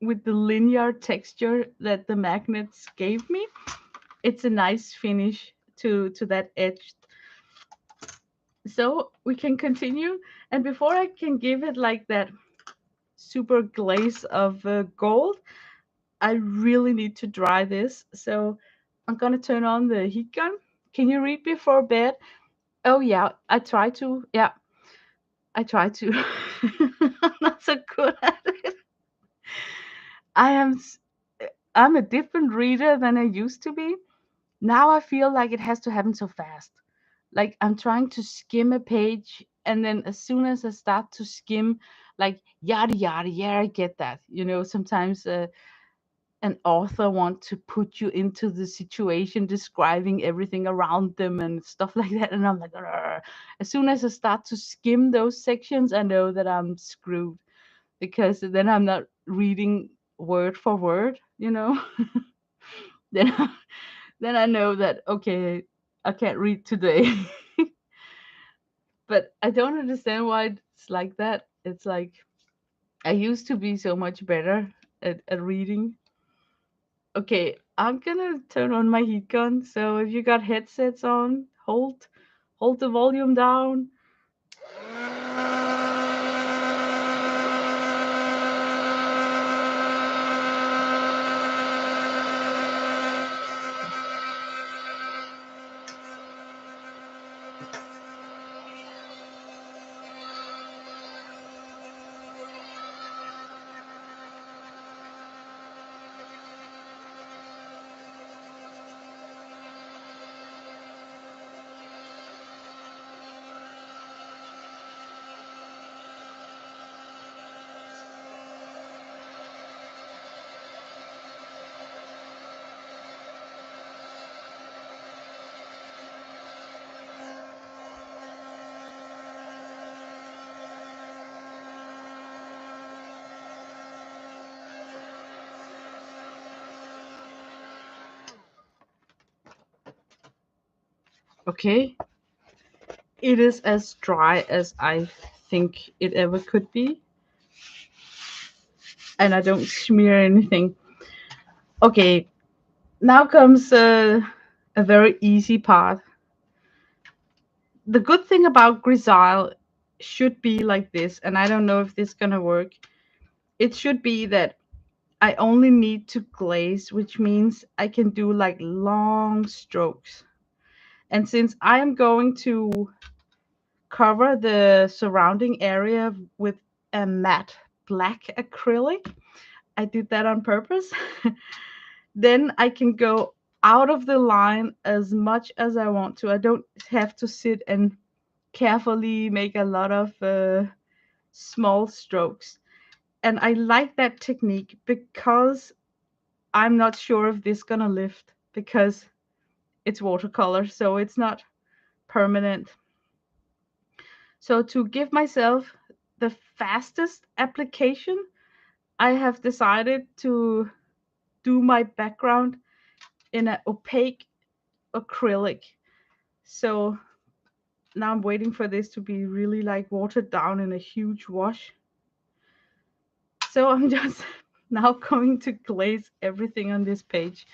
with the linear texture that the magnets gave me. It's a nice finish to that edge. So we can continue. And before I can give it like that super glaze of gold, I really need to dry this. So I'm gonna turn on the heat gun. Can you read before bed? Oh yeah, I try to. Yeah, I try to. I'm not so good at it. I am. I'm a different reader than I used to be. Now I feel like it has to happen so fast. Like I'm trying to skim a page, and then as soon as I start to skim, like yada yada, yeah, I get that. Sometimes an author want to put you into the situation, describing everything around them and stuff like that, and I'm like, "Arr." As soon as I start to skim those sections, I know that I'm screwed because then I'm not reading word for word. then then I know that okay, I can't read today. But I don't understand why it's like that. It's like I used to be so much better at reading. Okay, I'm gonna turn on my heat gun. So if you got headsets on, hold the volume down. Okay, it is as dry as I think it ever could be, and I don't smear anything. Okay, now comes a very easy part. The good thing about Grisile should be like this, and I don't know if this is gonna work. It should be that I only need to glaze, which means I can do like long strokes. And since I am going to cover the surrounding area with a matte black acrylic, I did that on purpose. Then I can go out of the line as much as I want to. I don't have to sit and carefully make a lot of small strokes. And I like that technique because I'm not sure if this gonna lift because it's watercolor, so it's not permanent. So to give myself the fastest application, I have decided to do my background in an opaque acrylic. So now I'm waiting for this to be really like watered down in a huge wash. So I'm just now going to glaze everything on this page,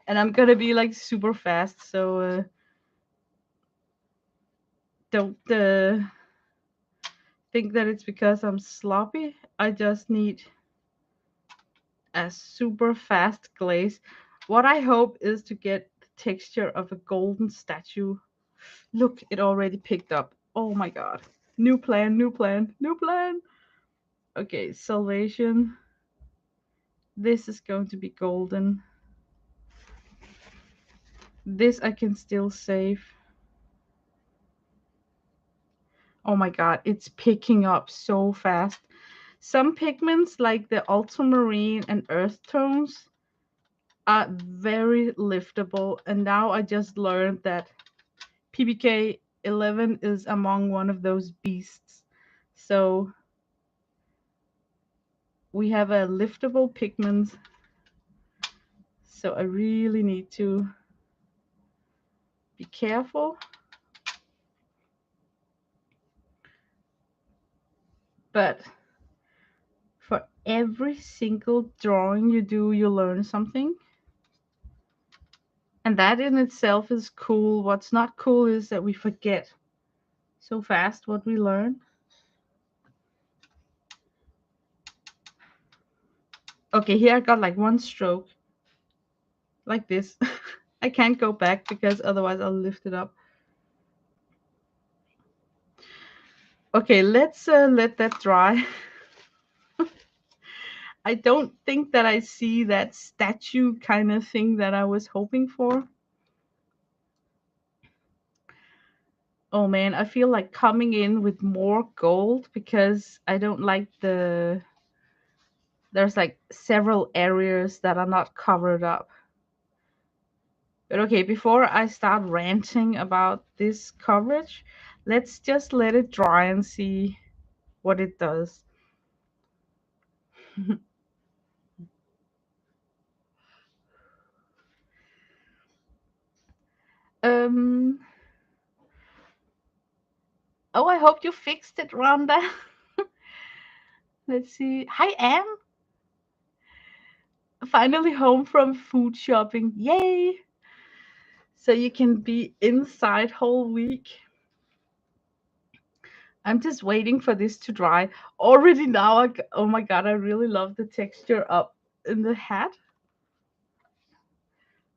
and I'm gonna be like super fast. So don't think that it's because I'm sloppy. I just need a super fast glaze. What I hope is to get the texture of a golden statue. Look, it already picked up. Oh my god. New plan, new plan, new plan. Okay, salvation. This is going to be golden. This I can still save. Oh my god, it's picking up so fast. Some pigments like the ultramarine and earth tones are very liftable, and now I just learned that PBK 11 is among one of those beasts. So we have a liftable pigment. So I really need to be careful. But for every single drawing you do, you learn something. And that in itself is cool. What's not cool is that we forget so fast what we learn. Okay, here I got like one stroke. Like this. I can't go back because otherwise I'll lift it up. Okay, let's let that dry. I don't think that I see that statue kind of thing that I was hoping for. Oh man, I feel like coming in with more gold because I don't like there's like several areas that are not covered up. But okay, before I start ranting about this coverage, let's just let it dry and see what it does. um oh, I hope you fixed it, Rhonda. Let's see. Hi, Anne. Finally home from food shopping. Yay! So you can be inside whole week. I'm just waiting for this to dry. Already now, oh my god, I really love the texture up in the hat.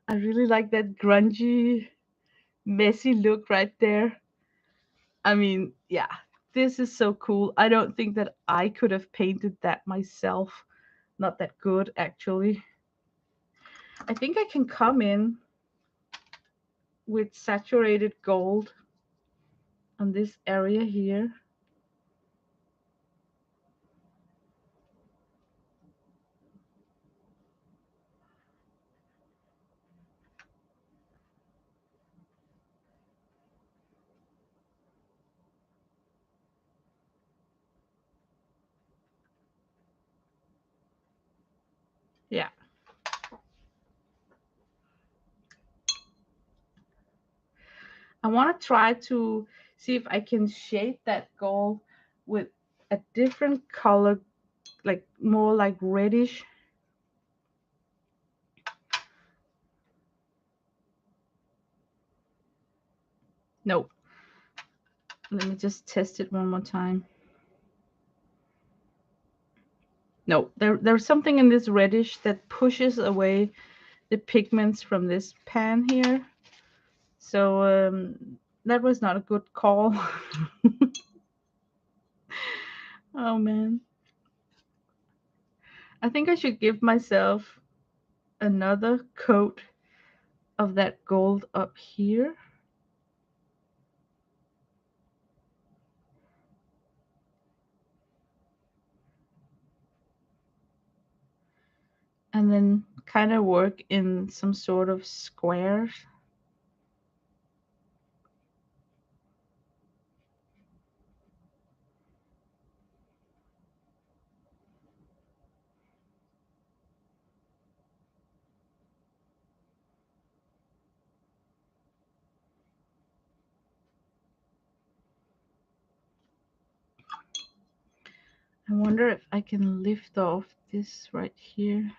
I really like that grungy, messy look right there. I mean, yeah, this is so cool. I don't think that I could have painted that myself. Not that good, actually. I think I can come in with saturated gold on this area here. Yeah. I want to try to see if I can shade that gold with a different color, like more like reddish. No, let me just test it one more time. No, there's something in this reddish that pushes away the pigments from this pan here. So that was not a good call. Oh man. I think I should give myself another coat of that gold up here. And then kind of work in some sort of squares. I wonder if I can lift off this right here.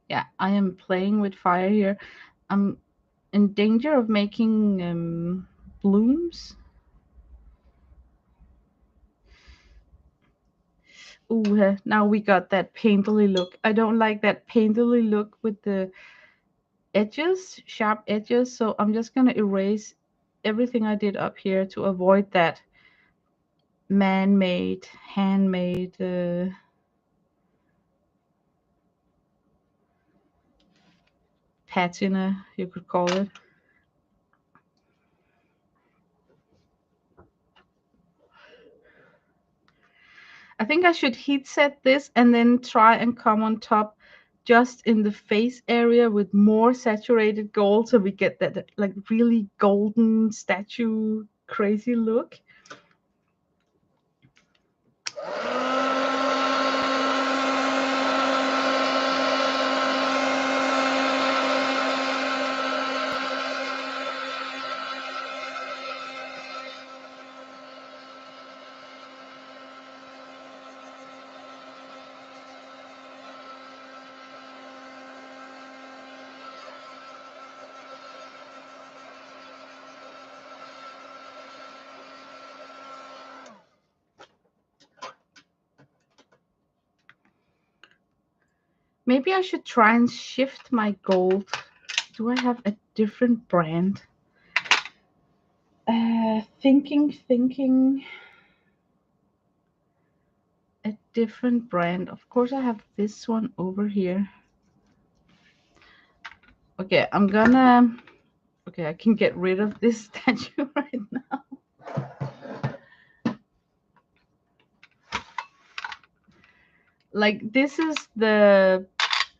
Yeah, I am playing with fire here. I'm in danger of making blooms. Ooh, now we got that painterly look. I don't like that painterly look with the edges, sharp edges. So I'm just gonna erase everything I did up here to avoid that man-made, handmade patina, you could call it. I think I should heat set this and then try and come on top just in the face area with more saturated gold, so we get that like really golden statue crazy look. Maybe I should try and shift my gold. Do I have a different brand? Thinking. A different brand. Of course, I have this one over here. Okay, Okay, I can get rid of this statue right now. Like, this is the,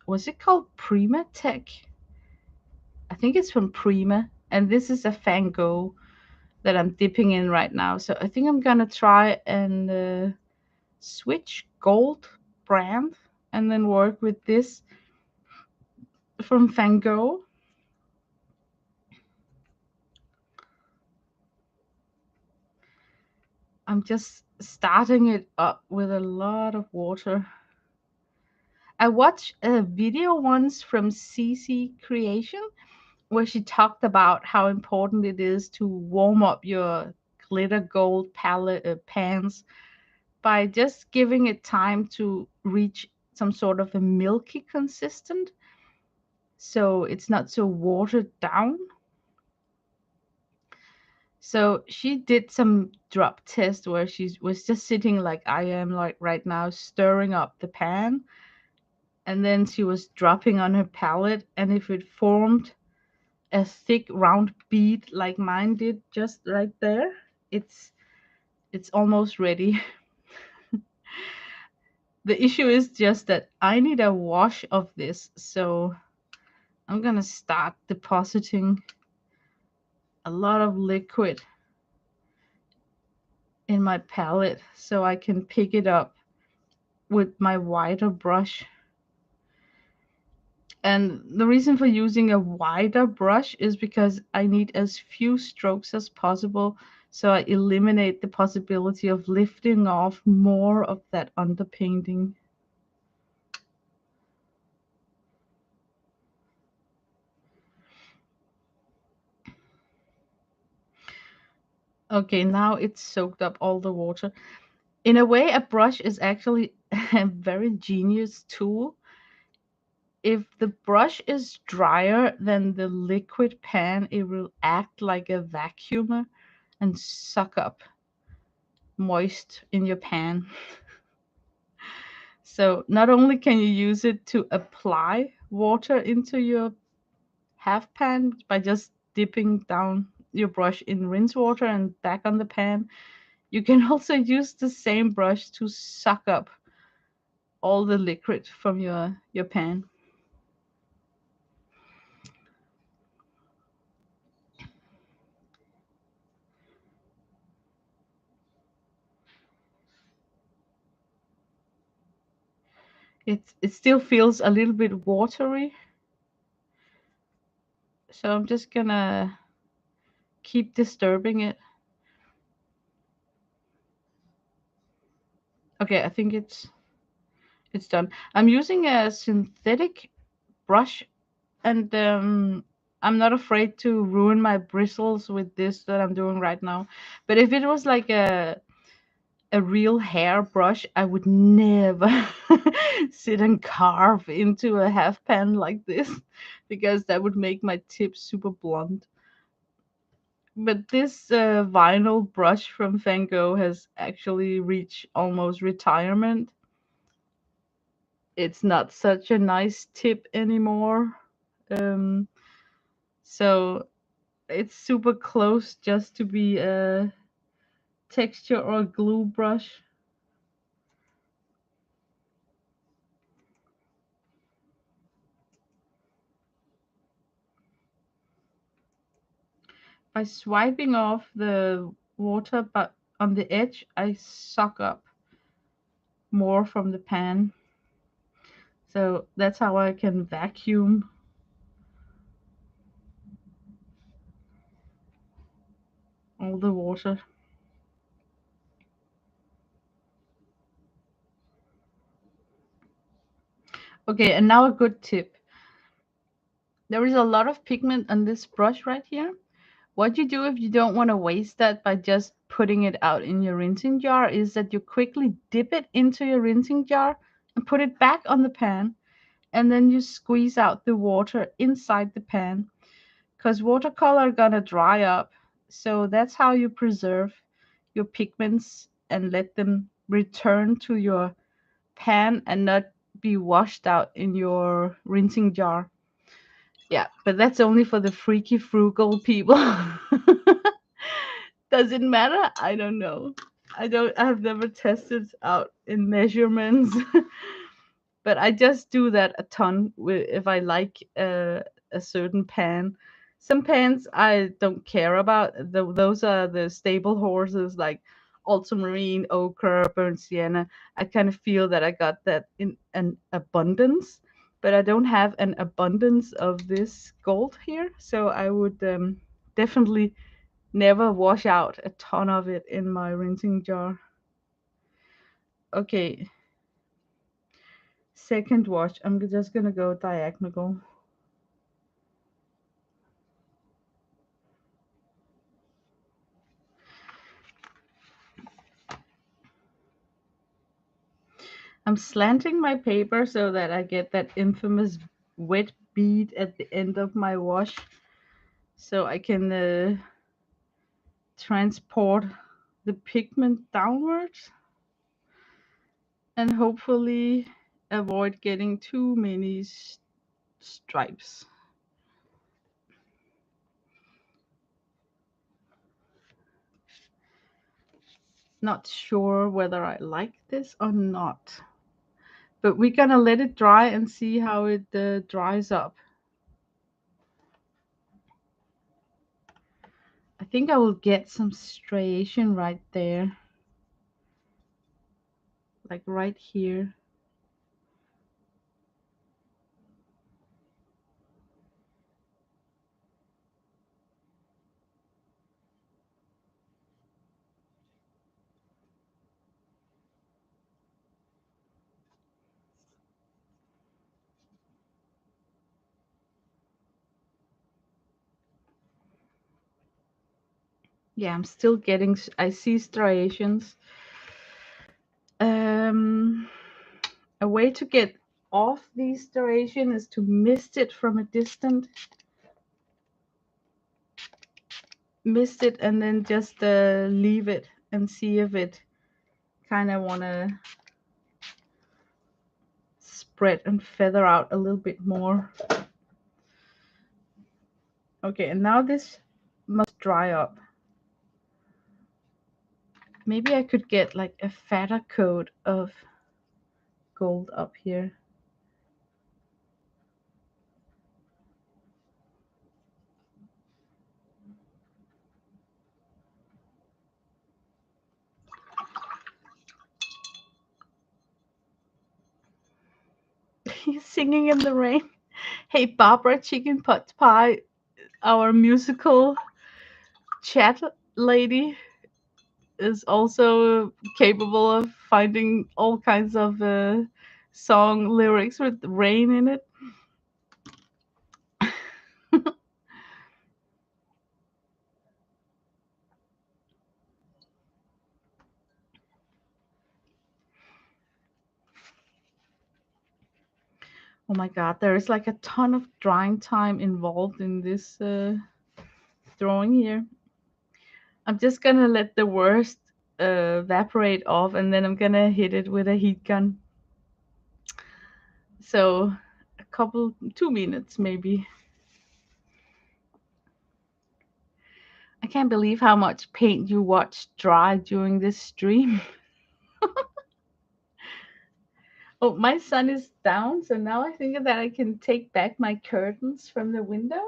what's it called? Prima Tech. I think it's from Prima. And this is a Van Gogh that I'm dipping in right now. So I think I'm gonna try and switch gold brand and then work with this from Van Gogh. I'm just starting it up with a lot of water. I watched a video once from CC Creation where she talked about how important it is to warm up your glitter gold palette pans by just giving it time to reach some sort of a milky consistent, so it's not so watered down. So she did some drop test where she was just sitting like I am like right now, stirring up the pan, and then she was dropping on her palette, and if it formed a thick round bead like mine did just right there, it's almost ready. The issue is just that I need a wash of this, so I'm gonna start depositing a lot of liquid in my palette so I can pick it up with my wider brush. And the reason for using a wider brush is because I need as few strokes as possible, so I eliminate the possibility of lifting off more of that underpainting. Okay, now it's soaked up all the water. In a way, a brush is actually a very genius tool. If the brush is drier than the liquid pan, it will act like a vacuumer and suck up moist in your pan. So not only can you use it to apply water into your half pan by just dipping down your brush in rinse water and back on the pan, you can also use the same brush to suck up all the liquid from your pan. It still feels a little bit watery, so I'm just gonna keep disturbing it. Okay, I think it's done. I'm using a synthetic brush, and I'm not afraid to ruin my bristles with this that I'm doing right now. But if it was like a real hair brush, I would never sit and carve into a half pan like this, because that would make my tip super blunt. But this vinyl brush from Van Gogh has actually reached almost retirement. It's not such a nice tip anymore. Um, so it's super close just to be a texture or glue brush. by swiping off the water, but on the edge, I suck up more from the pan. So that's how I can vacuum all the water. Okay, and now a good tip. There is a lot of pigment on this brush right here. What you do if you don't want to waste that by just putting it out in your rinsing jar is that you quickly dip it into your rinsing jar and put it back on the pan, and then you squeeze out the water inside the pan because watercolor are gonna dry up. So that's how you preserve your pigments and let them return to your pan and not be washed out in your rinsing jar. Yeah, but that's only for the freaky frugal people. Does it matter? I don't know. I've never tested out in measurements. But I just do that a ton if I like a certain pan. Some pans I don't care about. Those are the stable horses like ultramarine, ochre, burnt sienna. I kind of feel that I got that in an abundance, but I don't have an abundance of this gold here. So I would definitely never wash out a ton of it in my rinsing jar. Okay, second wash. I'm just gonna go diagonal. I'm slanting my paper so that I get that infamous wet bead at the end of my wash so I can transport the pigment downwards and hopefully avoid getting too many stripes. Not sure whether I like this or not, but we're gonna let it dry and see how it dries up. I think I will get some striation right there, like right here. Yeah, I'm still getting, I see striations. Um, a way to get off these striations is to mist it from a distance. Mist it and then just leave it and see if it kind of want to spread and feather out a little bit more. Okay, and now this must dry up. Maybe I could get like a fatter coat of gold up here. Singing in the rain. Hey, Barbara Chicken Pot Pie, our musical chat lady, is also capable of finding all kinds of song lyrics with rain in it. Oh my god, there is like a ton of drying time involved in this drawing here. I'm just gonna let the worst evaporate off and then I'm gonna hit it with a heat gun. So a couple, 2 minutes maybe. I can't believe how much paint you watched dry during this stream. Oh, my sun is down, so now I think that I can take back my curtains from the windows.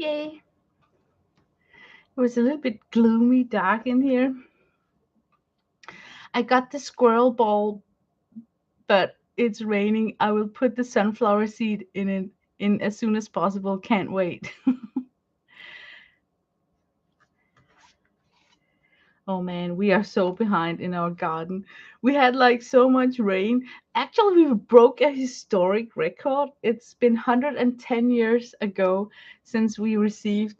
Yay! It was a little bit gloomy, dark in here. I got the squirrel ball, but it's raining. I will put the sunflower seed in it in as soon as possible. Can't wait. Oh man, we are so behind in our garden. We had like so much rain. Actually, we broke a historic record. It's been 110 years ago since we received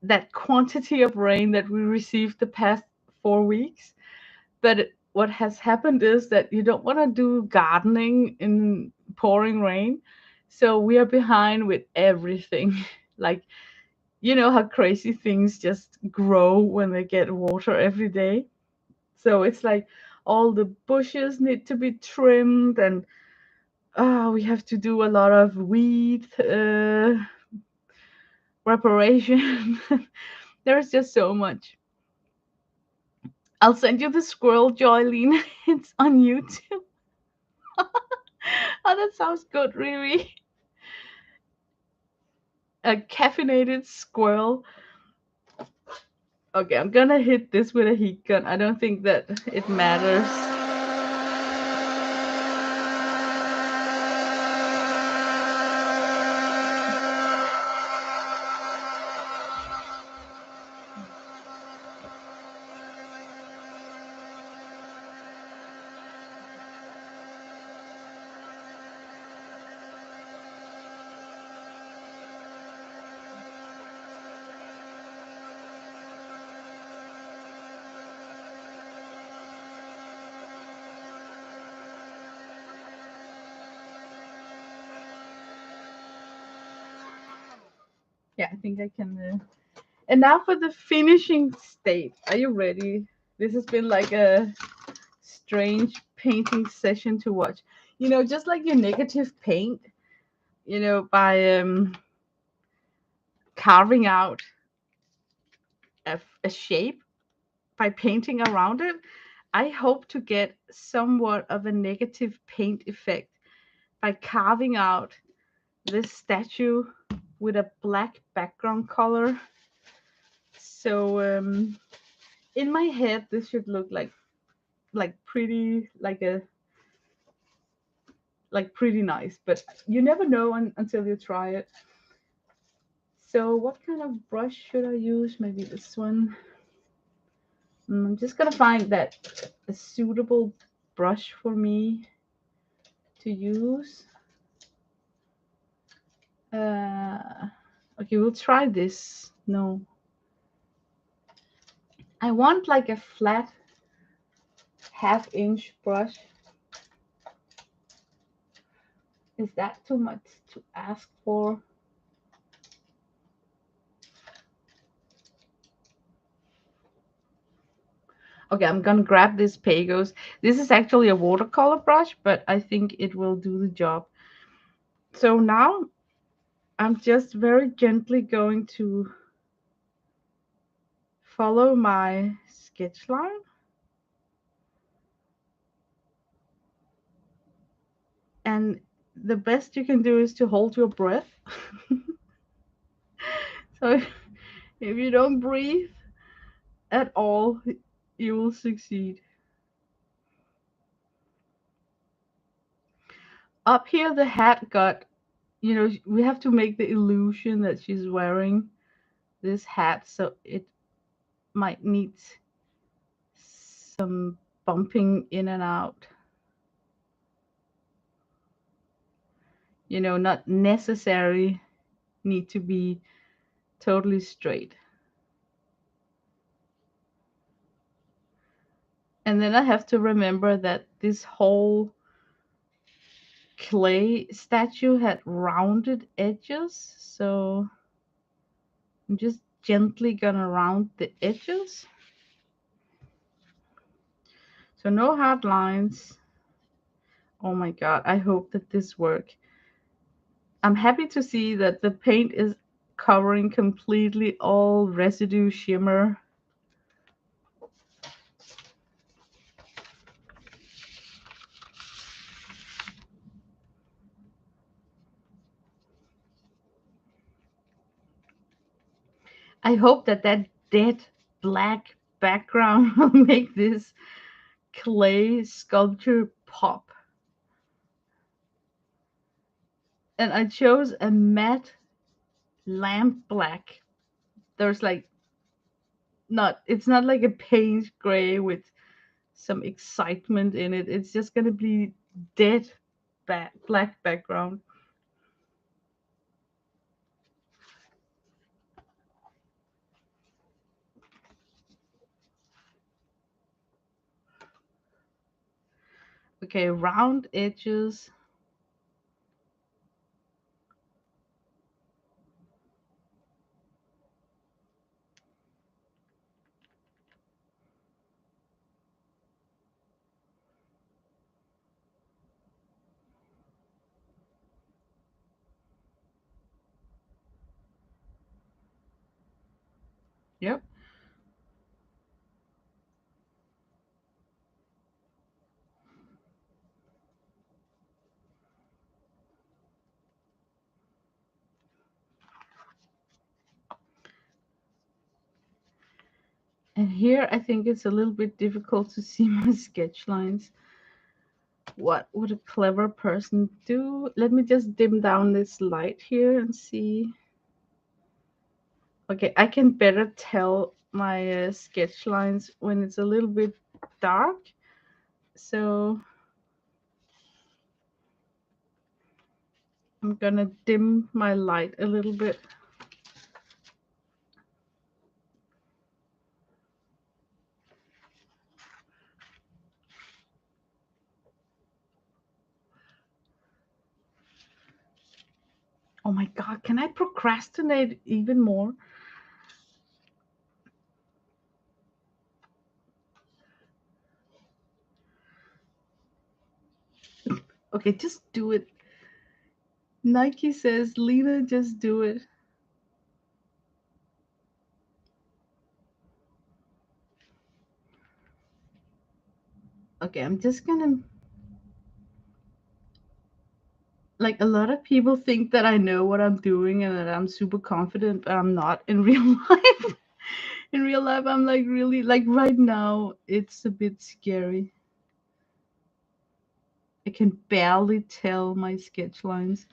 that quantity of rain that we received the past 4 weeks. But what has happened is that you don't want to do gardening in pouring rain. So we are behind with everything. Like, you know how crazy things just grow when they get water every day. So it's like all the bushes need to be trimmed, and we have to do a lot of weed reparation. There's just so much. I'll send you the squirrel joy, Lena. It's on YouTube. Oh, that sounds good, really. A caffeinated squirrel. Okay, I'm gonna hit this with a heat gun. I don't think that it matters. Yeah, I think I can. And now for the finishing state. Are you ready? This has been like a strange painting session to watch. You know, just like your negative paint, you know, by carving out a shape by painting around it, I hope to get somewhat of a negative paint effect by carving out this statue with a black background color. So in my head, this should look like pretty like pretty nice, but you never know until you try it. So what kind of brush should I use? Maybe this one. I'm just gonna find that a suitable brush for me to use. Okay, we'll try this. No, I want like a flat half-inch brush. Is that too much to ask for? Okay, I'm gonna grab this Pagos. This is actually a watercolor brush, but I think it will do the job. So now I'm just very gently going to follow my sketch line. And the best you can do is to hold your breath. So if you don't breathe at all, you will succeed. Up here, the hat got, you know, we have to make the illusion that she's wearing this hat, so it might need some bumping in and out. You know, not necessarily need to be totally straight. And then I have to remember that this whole clay statue had rounded edges, so I'm just gently gonna round the edges. So no hard lines. Oh my god, I hope that this works. I'm happy to see that the paint is covering completely all residue shimmer. I hope that that dead black background will make this clay sculpture pop. And I chose a matte lamp black. There's like not, it's not like a paint gray with some excitement in it. It's just gonna be dead black background. Okay, round edges. Yep. And here I think it's a little bit difficult to see my sketch lines. What would a clever person do? Let me just dim down this light here and see. Okay, I can better tell my sketch lines when it's a little bit dark. So I'm gonna dim my light a little bit. Oh my God, can I procrastinate even more? Okay, just do it. Nike says, Lena, just do it. Okay, I'm just gonna, like, a lot of people think that I know what I'm doing and that I'm super confident, but I'm not in real life. In real life, I'm like really, like right now, it's a bit scary. I can barely tell my sketch lines.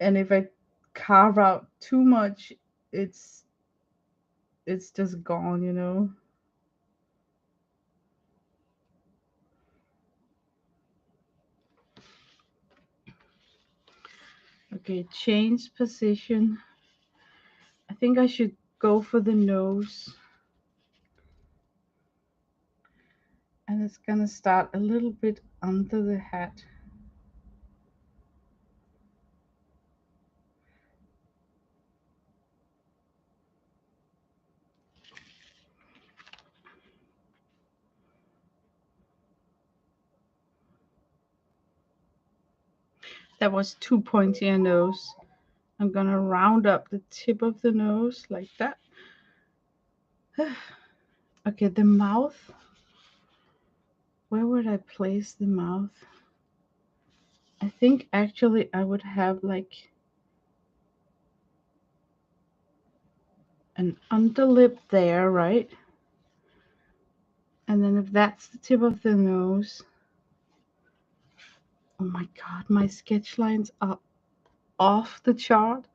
And if I carve out too much, it's it's just gone, you know. Okay, change position. I think I should go for the nose. And it's gonna start a little bit under the hat. That was too pointy a nose. I'm gonna round up the tip of the nose like that. Okay, the mouth. Where would I place the mouth? I think actually I would have like an underlip there, right? And then if that's the tip of the nose, oh my God, my sketch lines are off the chart.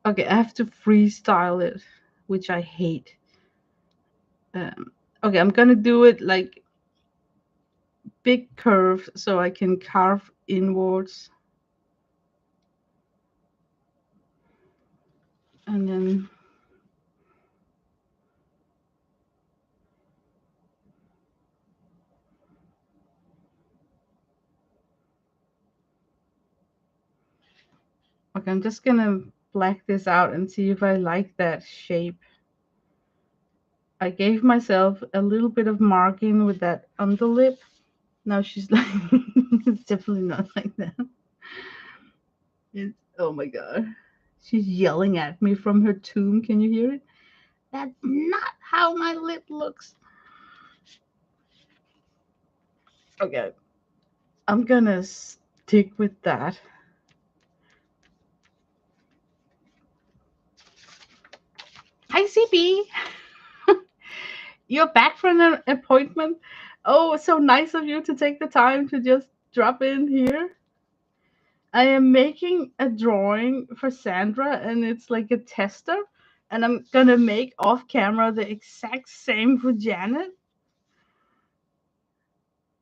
Okay, I have to freestyle it, which I hate. Okay, I'm gonna do it like big curve so I can carve inwards. And then okay, I'm just gonna black this out and see if I like that shape. I gave myself a little bit of marking with that underlip. Now she's like, it's definitely not like that. It's, oh my God. She's yelling at me from her tomb. Can you hear it? That's not how my lip looks. Okay. I'm gonna stick with that. Hi, CB. You're back from an appointment. Oh, so nice of you to take the time to just drop in here. I am making a drawing for Sandra, and it's like a tester. And I'm gonna make off camera the exact same for Janet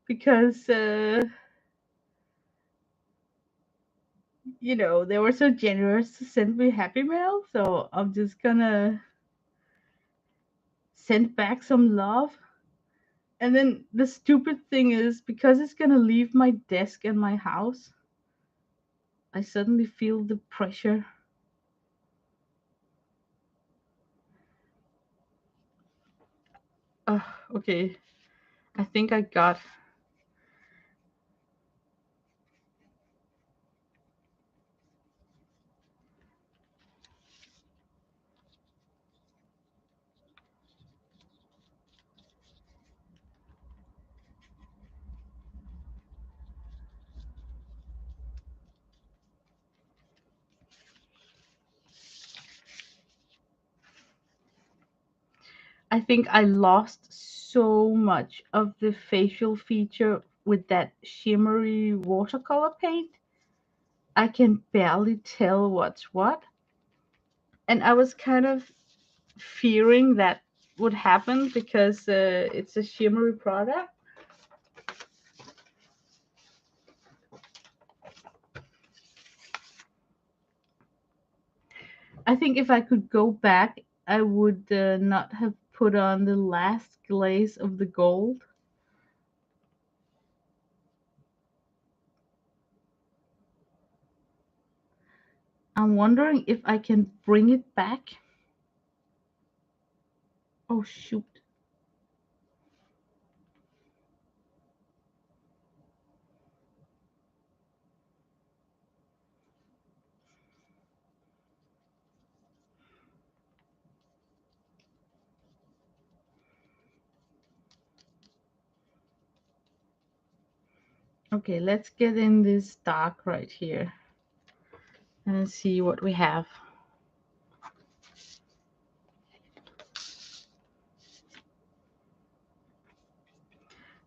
because, they were so generous to send me Happy Mail. So I'm just gonna send back some love. And then the stupid thing is, because it's gonna leave my desk and my house, I suddenly feel the pressure. Okay. I think I got. I think I lost so much of the facial feature with that shimmery watercolor paint. I can barely tell what's what. And I was kind of fearing that would happen because it's a shimmery product. I think if I could go back, I would not have put on the last glaze of the gold. I'm wondering if I can bring it back. Oh, shoot. Okay, let's get in this dark right here and see what we have.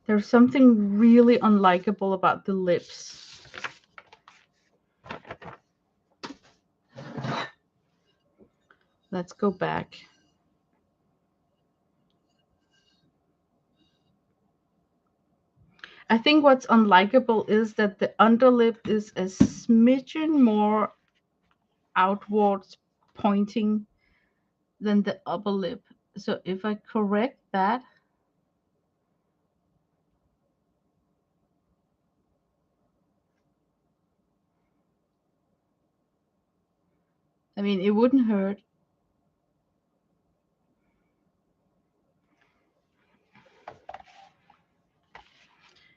There's something really unlikable about the lips. Let's go back. I think what's unlikable is that the underlip is a smidgen more outwards pointing than the upper lip. So if I correct that, I mean, it wouldn't hurt.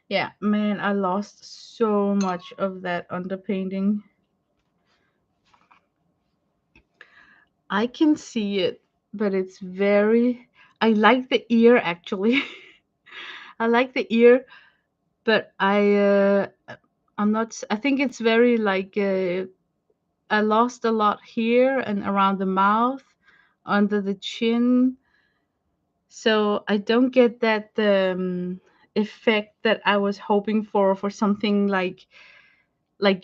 Yeah, man, I lost so much of that underpainting. I can see it, but it's very. I like the ear actually. I like the ear, but I'm not. I think it's very like I lost a lot here and around the mouth, under the chin. So I don't get that effect that I was hoping for something like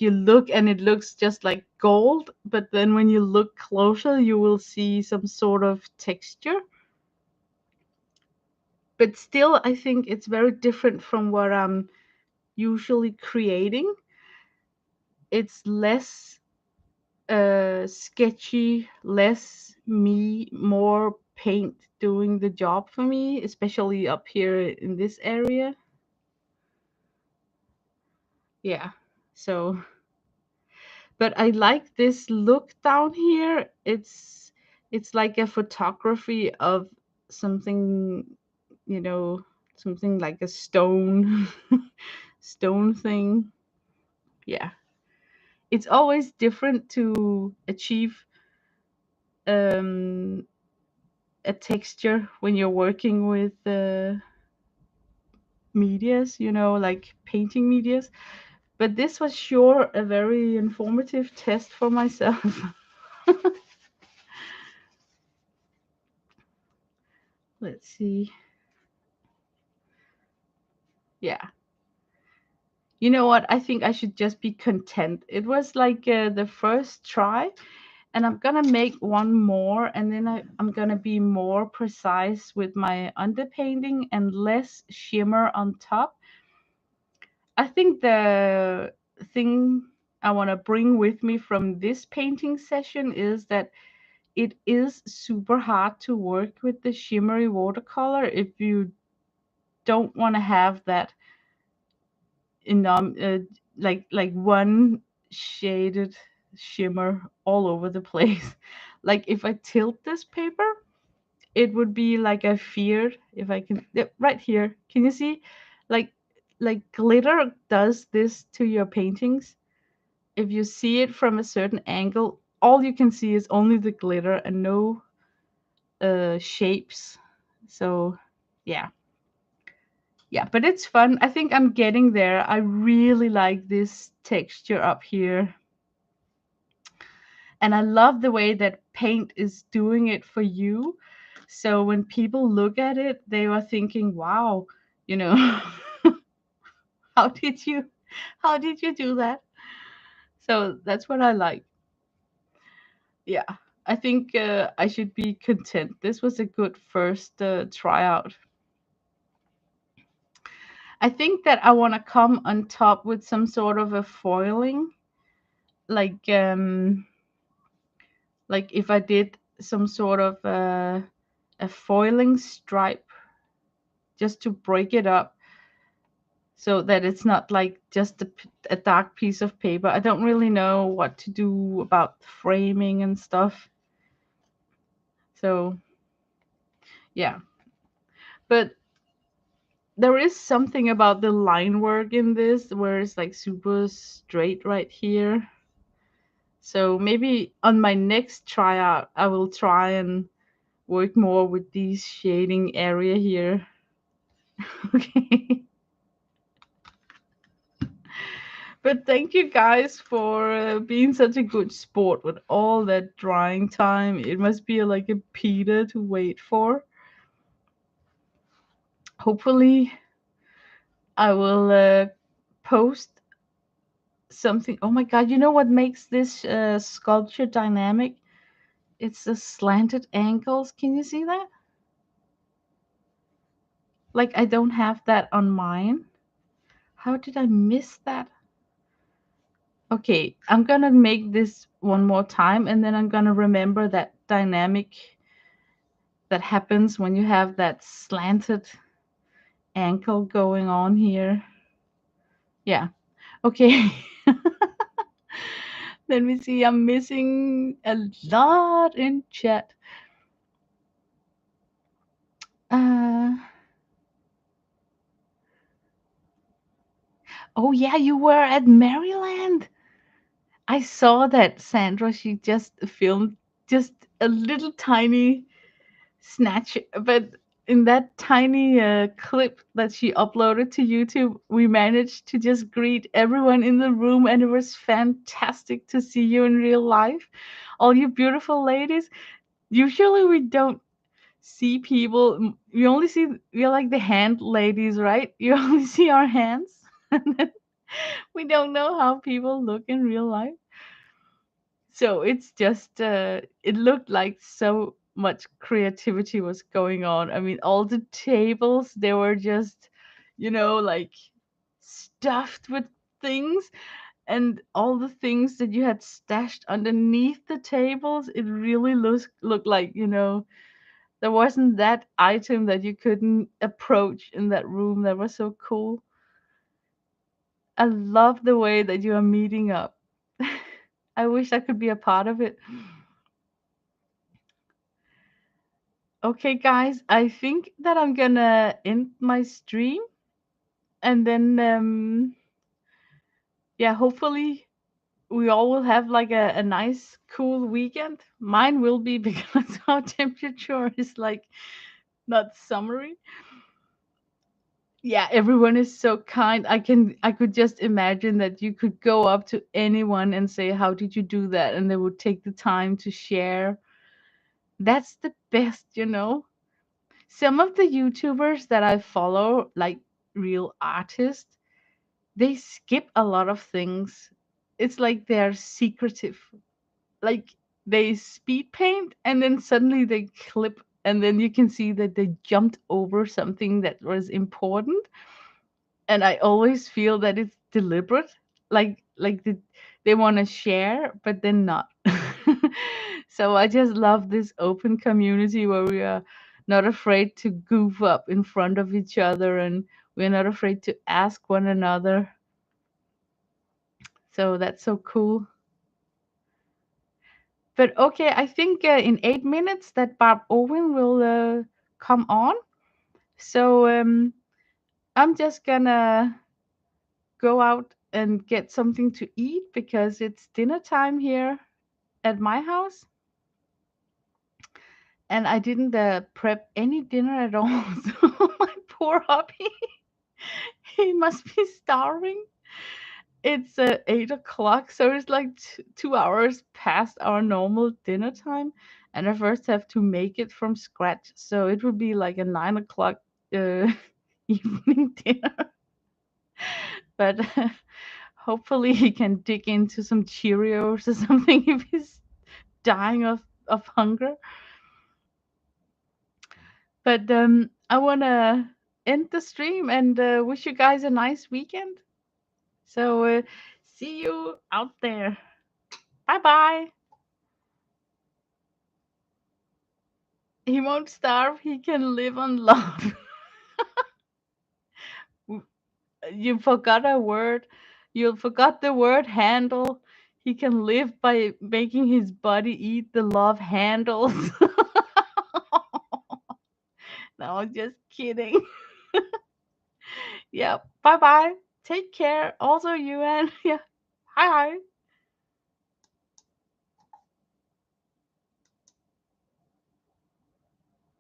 you look and it looks just like gold, but then when you look closer, you will see some sort of texture. But still, I think it's very different from what I'm usually creating. It's less sketchy, less me, more paint doing the job for me, especially up here in this area. Yeah. So, but I like this look down here. It's like a photography of something, you know, something like a stone stone thing. Yeah. It's always different to achieve um a texture when you're working with medias, like painting medias. But this was sure a very informative test for myself. Let's see. Yeah. You know what? I think I should just be content. It was like the first try, and I'm gonna make one more, and then I'm gonna be more precise with my underpainting and less shimmer on top. I think the thing I want to bring with me from this painting session is that it is super hard to work with the shimmery watercolor if you don't want to have that in like one shaded shimmer all over the place. Like if I tilt this paper, it would be like I feared if I can. Yep, right here. Can you see? Like like glitter does this to your paintings. If you see it from a certain angle, all you can see is only the glitter and no shapes. So yeah. Yeah, but it's fun. I think I'm getting there. I really like this texture up here. And I love the way that paint is doing it for you. So when people look at it, they are thinking, wow, you know, how did you how did you do that? So that's what I like. Yeah. I think I should be content. This was a good first tryout. I think that I want to come on top with some sort of a foiling, like if I did some sort of a foiling stripe just to break it up so that it's not like just a dark piece of paper. I don't really know what to do about framing and stuff. So, yeah. But there is something about the line work in this where it's like super straight right here. So maybe on my next tryout, I will try and work more with these shading area here. Okay. But thank you guys for being such a good sport with all that drying time. It must be like a pita to wait for. Hopefully, I will post something. Oh my god, you know what makes this sculpture dynamic? It's the slanted angles. Can you see that? Like, I don't have that on mine. How did I miss that? Okay, I'm gonna make this one more time and then I'm gonna remember that dynamic that happens when you have that slanted ankle going on here. Yeah. Okay. Let me see. I'm missing a lot in chat. Uh, oh yeah, you were at Maryland. I saw that Sandra. She just filmed just a little tiny snatch, but in that tiny clip that she uploaded to YouTube, we managed to just greet everyone in the room, and it was fantastic to see you in real life, all you beautiful ladies. Usually, we don't see people. We only see we're like the hand ladies, right? You only see our hands, and then we don't know how people look in real life. So it's just it looked like so much creativity was going on. I mean, all the tables, they were just, like stuffed with things, and all the things that you had stashed underneath the tables, it really looked like, there wasn't that item that you couldn't approach in that room. That was so cool. I love the way that you are meeting up. I wish I could be a part of it. Okay, guys, I think that I'm gonna end my stream and then, yeah, hopefully we all will have like a nice, cool weekend. Mine will be because our temperature is like not summery. Yeah, everyone is so kind. I could just imagine that you could go up to anyone and say, "How did you do that?" And they would take the time to share. That's the best. Some of the YouTubers that I follow, like real artists, they skip a lot of things. It's like they're secretive. Like they speed paint and then suddenly they clip, and then you can see that they jumped over something that was important. And I always feel that it's deliberate. They want to share, but then not. So I just love this open community where we are not afraid to goof up in front of each other, and we're not afraid to ask one another. So that's so cool. But okay, I think in 8 minutes that Barb Owen will come on. So I'm just gonna go out and get something to eat because it's dinner time here at my house. And I didn't prep any dinner at all. So my poor hubby, he must be starving. It's 8 o'clock, so it's like 2 hours past our normal dinner time. And I first have to make it from scratch. So it would be like a 9 o'clock uh, evening dinner. But hopefully he can dig into some Cheerios or something if he's dying of hunger. But I want to end the stream and wish you guys a nice weekend. So see you out there. Bye bye. He won't starve. He can live on love. You forgot a word. You forgot the word handle. He can live by making his body eat the love handles. No, just kidding. Yeah. Bye bye. Take care. Also, you and yeah. Hi.